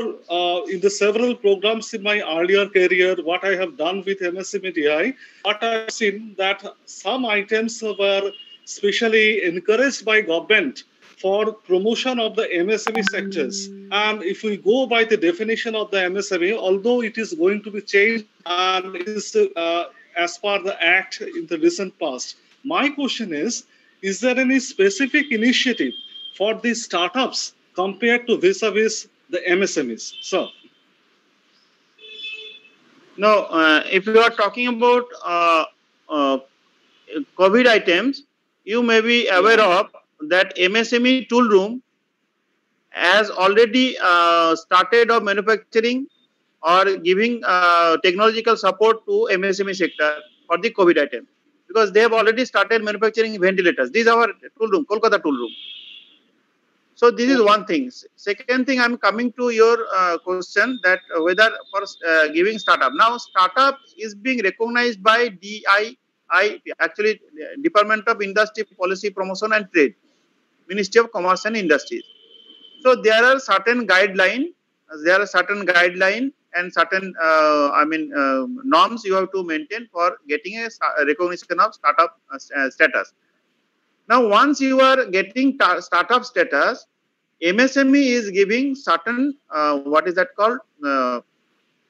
in the several programs in my earlier career, what I have done with MSMEDI, what I have seen that some items were specially encouraged by government for promotion of the MSME sectors. And if we go by the definition of the MSME, although it is going to be changed and it is as per the Act in the recent past, my question is there any specific initiative for these startups compared to vis-a-vis the MSMEs? Sir. No, if you are talking about COVID items, you may be aware of that MSME tool room has already started of manufacturing or giving technological support to MSME sector for the COVID item, because they have already started manufacturing ventilators. These are our tool room, Kolkata tool room. So this is one thing. Second thing, I'm coming to your question that whether for giving startup. Now startup is being recognized by DII, actually Department of Industry, Policy, Promotion and Trade, Ministry of Commerce and Industries. So there are certain guidelines and certain norms you have to maintain for getting a recognition of startup status. Now, once you are getting startup status, MSME is giving certain what is that called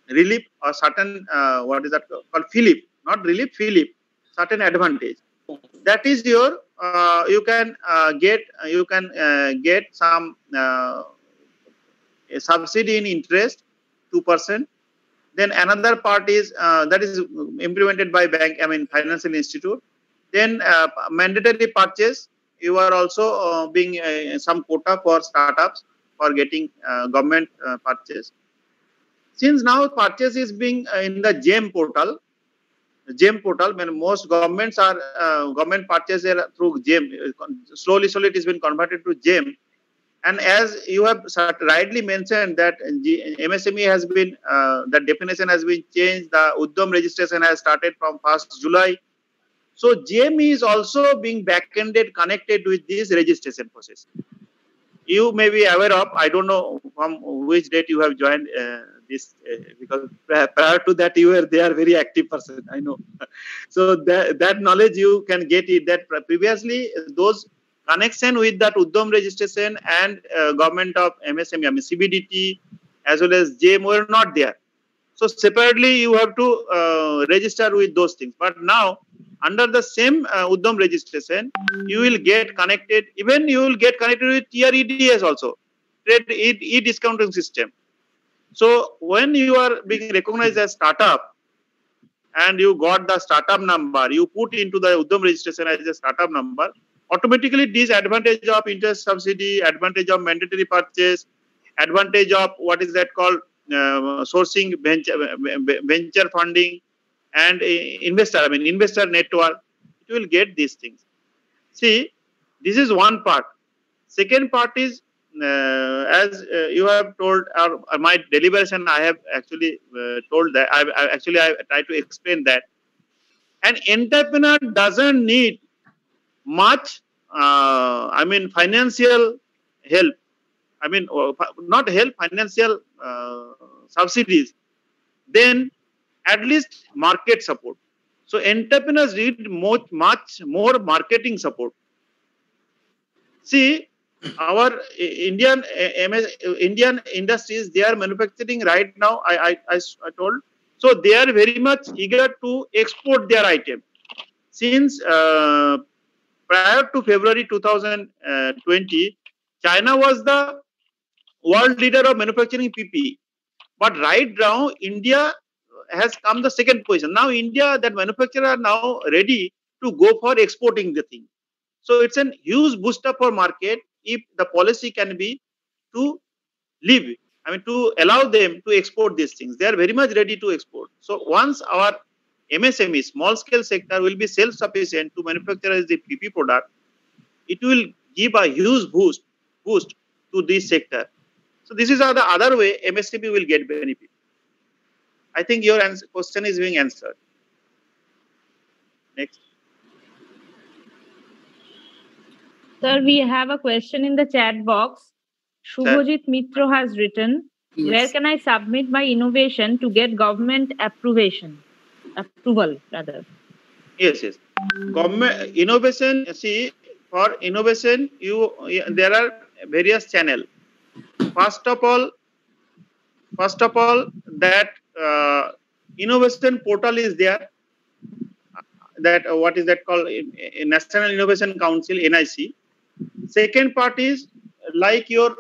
relief, or certain what is that called Philip, not relief, Philip, certain advantage. That is your you can get some a subsidy in interest 2%. Then another part is that is implemented by bank, financial institute. Then mandatory purchase, you are also being some quota for startups for getting government purchase. Since now purchase is being in the GEM portal, when most governments are government purchases through GEM, slowly it has been converted to GEM. And as you have rightly mentioned that MSME has been, the definition has been changed, the Udyam registration has started from 1st July. So GME is also being back-ended connected with this registration process. You may be aware of, I don't know from which date you have joined this, because prior to that you were there very active person, I know. So that knowledge you can get it, that previously those connection with that Udyam registration and government of MSME, CBDT as well as GM were not there. So separately you have to register with those things. But now under the same Udyam registration, you will get connected, even you will get connected with TREDS also, trade e-discounting system. So when you are being recognized as startup and you got the startup number, you put into the Udyam registration as a startup number, automatically this advantage of interest subsidy, advantage of mandatory purchase, advantage of what is that called sourcing venture funding and investor network, you will get these things. See, this is one part. Second part is as you have told my deliberation, I have actually told that I try to explain that an entrepreneur doesn't need much financial help, not help, financial subsidies, then at least market support. So entrepreneurs need much more marketing support. See, our Indian industries, they are manufacturing right now, I told, so they are very much eager to export their item. Since prior to February 2020, China was the world leader of manufacturing PPE. But right now, India has come the second position. Now, India, that manufacturers are now ready to go for exporting the thing. So it's a huge booster for market if the policy can be to live, to allow them to export these things. They are very much ready to export. So once our MSME, small scale sector, will be self-sufficient to manufacture the PP product, it will give a huge boost to this sector. So this is how the other way MSME will get benefit. I think your question is being answered. Next. Sir, we have a question in the chat box. Shubhajit Mitro has written, Where Yes. can I submit my innovation to get government approval rather? Yes, yes. Government innovation. See, for innovation, there are various channel. First of all, that innovation portal is there. That what is that called? National Innovation Council (NIC). Second part is like your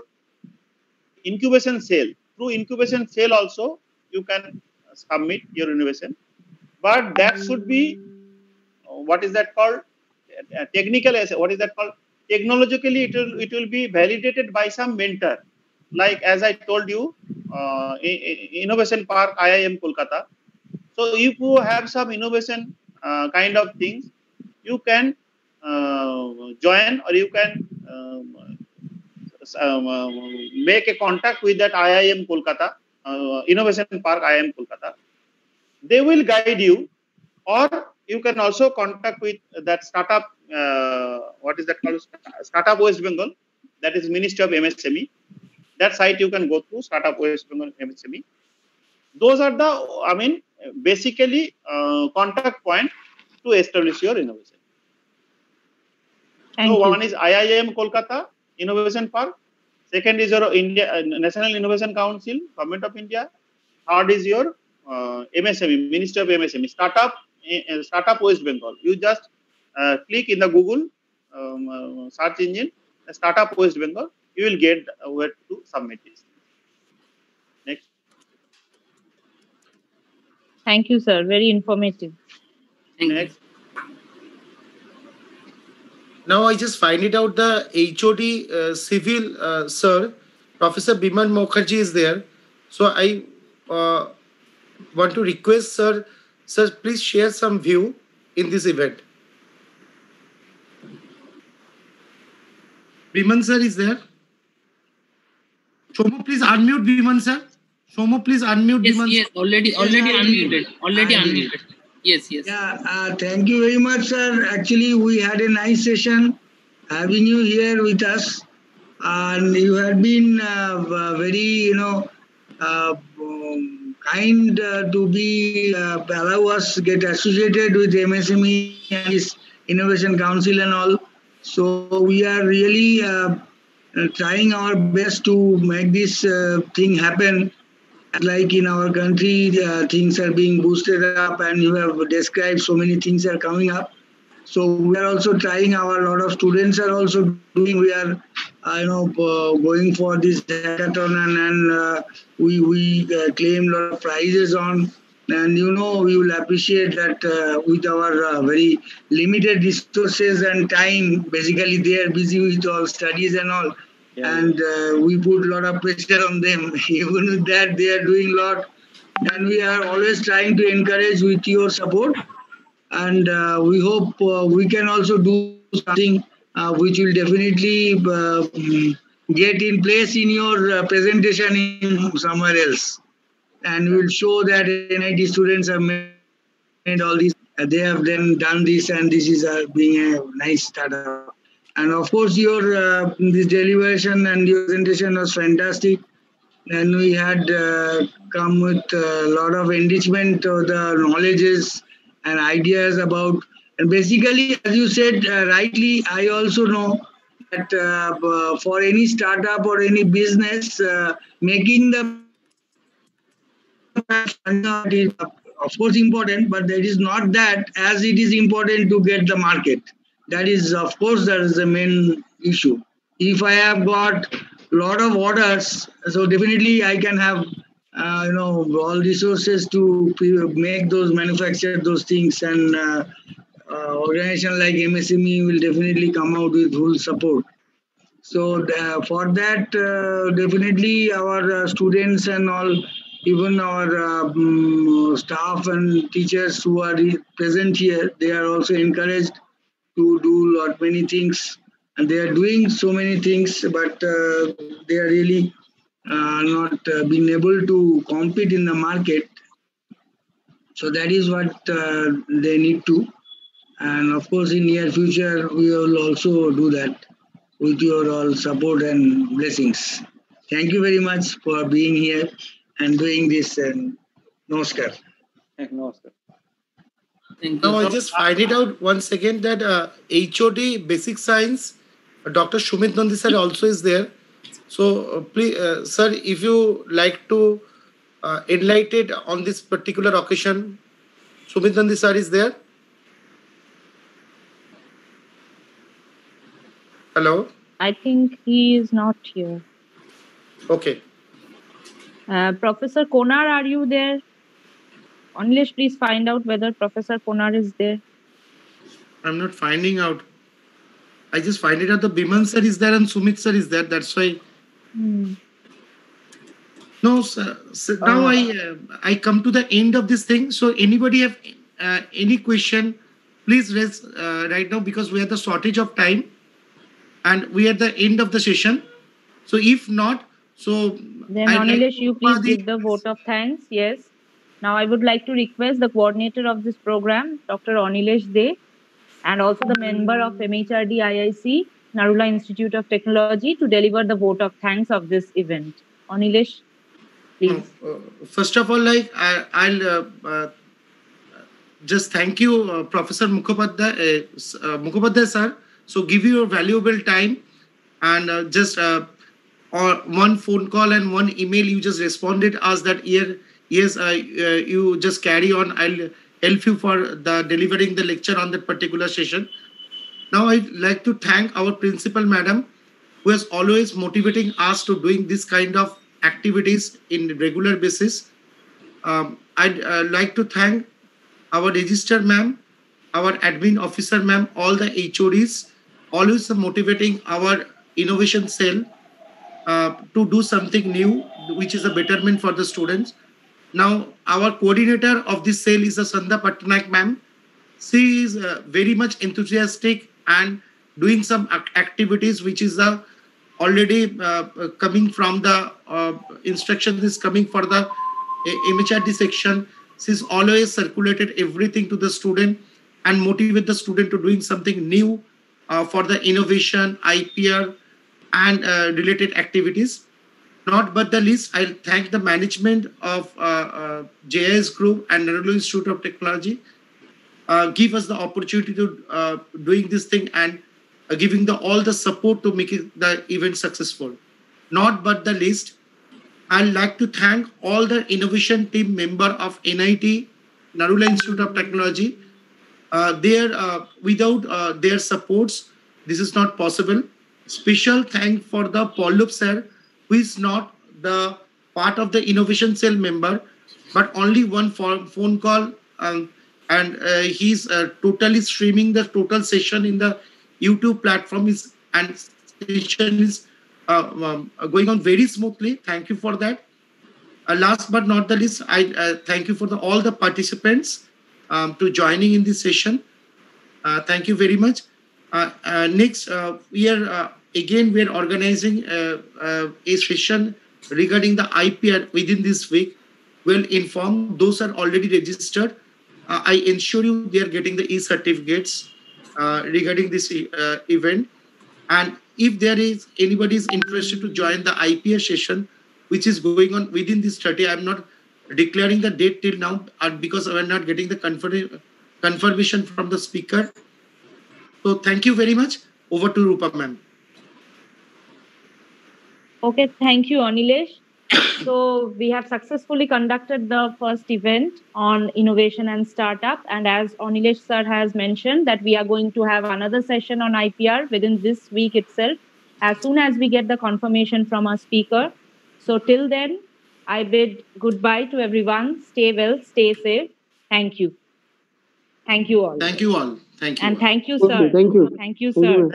incubation cell. Through incubation cell also you can submit your innovation, but that should be what is that called? Technical. What is that called? Technologically, it will be validated by some mentor. Like as I told you, Innovation Park IIM Kolkata. So if you have some innovation kind of things, you can join, or you can make a contact with that IIM Kolkata, Innovation Park IIM Kolkata. They will guide you, or you can also contact with that startup. What is that called? Startup West Bengal. That is Ministry of MSME. That site you can go through, Startup West Bengal MSME. Those are the, basically contact point to establish your innovation. Thank So you. one is IIM Kolkata Innovation Park. Second is your India National Innovation Council, Government of India. Third is your MSME, Ministry of MSME, Startup West Bengal. You just click in the Google search engine, Startup West Bengal. You will get where to submit this. Next. Thank you, sir. Very informative. Thank you. Next. Now I just find it out the HOD civil sir, Professor Biman Mukherjee is there. So I want to request sir, please share some view in this event. Biman sir is there. Shomo, please unmute Biman sir. Shomo, please unmute Yes, Biman. yes, already unmuted. Already unmuted. Yes, yes. Yeah, thank you very much, sir. Actually, we had a nice session having you here with us, and you have been very, kind to be allow us get associated with MSME and this Innovation Council and all. So we are really trying our best to make this thing happen. Like in our country, things are being boosted up, and you have described so many things are coming up. So we are also trying. Our lot of students are also doing. We are, going for this hackathon, and we claim a lot of prizes on. And we will appreciate that with our very limited resources and time. Basically, they are busy with all studies and all. And we put a lot of pressure on them. Even with that, they are doing a lot. And we are always trying to encourage with your support. And we hope we can also do something which will definitely get in place in your presentation in somewhere else. And we'll show that NIT students have made all these. They have then done this, and this is being a nice startup. And of course, your this deliberation and your presentation was fantastic. And we had come with a lot of enrichment of the knowledges and ideas about. And basically, as you said rightly, I also know that for any startup or any business, making the is of course important, but that is not that as it is important to get the market. That is, of course, that is the main issue. If I have got a lot of orders, so definitely I can have all resources to make those, manufacture those things, and organization like MSME will definitely come out with full support. So for that, definitely our students and all, even our staff and teachers who are present here, they are also encouraged to do many things, and they are doing so many things, but they are really not being able to compete in the market. So that is what they need to. And of course, in near future, we will also do that with your all support and blessings. Thank you very much for being here and doing this. Namaskar. Namaskar. Thank Now you. I just find it out once again that HOD Basic Science, Dr. Shumit Nandi sir also is there. So please, sir, if you like to enlighten on this particular occasion, Shumit Nandi sir is there. Hello. I think he is not here. Okay. Professor Konar, are you there? Anilesh, please find out whether Professor Konar is there. I'm not finding out. I just find it out the Biman sir is there and Sumit sir is there. That's why. No, sir. So now I come to the end of this thing. So anybody have any question, please raise right now because we have the shortage of time and we are at the end of the session. So if not, so Then I'd like Anilesh, to you please the- give the vote of thanks. Yes. Now I would like to request the coordinator of this program, Dr. Anilesh De, and also the member of MHRD IIC, Narula Institute of Technology, to deliver the vote of thanks of this event. Anilesh, please. First of all, like I'll just thank you, Professor Mukhopadhyay sir. So give you your valuable time and just or one phone call and one email you just responded us that yes, you just carry on. I'll help you for the delivering the lecture on that particular session. Now I'd like to thank our principal madam who is always motivating us to doing this kind of activities in regular basis. I'd like to thank our register ma'am, our admin officer ma'am, all the HODs, always motivating our innovation cell to do something new, which is a betterment for the students. Now, our coordinator of this cell is Sandha Patnaik ma'am. She is very much enthusiastic and doing some activities which is already coming from the instructions is coming for the MHRD section. She's always circulated everything to the student and motivate the student to doing something new for the innovation, IPR and related activities. Not but the least, I'll thank the management of JIS Group and Narula Institute of Technology give us the opportunity to doing this thing and giving all the support to make the event successful. Not but the least, I'd like to thank all the innovation team member of NIT, Narula Institute of Technology. Without their supports, this is not possible. Special thank for the Paulup sir, who is not the part of the innovation cell member, but only one phone call, and he's totally streaming the total session in the YouTube platform and session is going on very smoothly. Thank you for that. Last but not the least, I thank you for all the participants to joining in this session. Thank you very much. Next, we are organizing a session regarding the IPR within this week. We'll inform those are already registered. I ensure you they are getting the e-certificates regarding this event. And if there is anybody is interested to join the IPR session, which is going on within this 30, I'm not declaring the date till now because we're not getting the confirmation from the speaker. So thank you very much. Over to Rupa ma'am. Okay, thank you, Anilesh. So we have successfully conducted the first event on innovation and startup. And as Anilesh sir has mentioned that we are going to have another session on IPR within this week itself, as soon as we get the confirmation from our speaker. So till then, I bid goodbye to everyone. Stay well, stay safe. Thank you. Thank you all. Thank you all. Thank you. And all. thank you, sir. Thank you. Thank you, sir.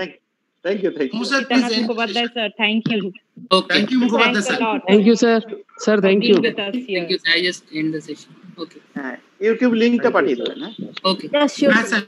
Thank you. Sir, please Chitanath end the Mukhopadhyay, session. sir. Thank you. Okay. Thank you, Mukhopadhyay Thanks sir. a lot. Thank you, sir. Sir, for thank being you. with us here. Thank you. I just end the session. Okay. YouTube link ta পাঠিয়ে দেবেন, হ্যাঁ? Okay. Yes, sure. Yes, sir.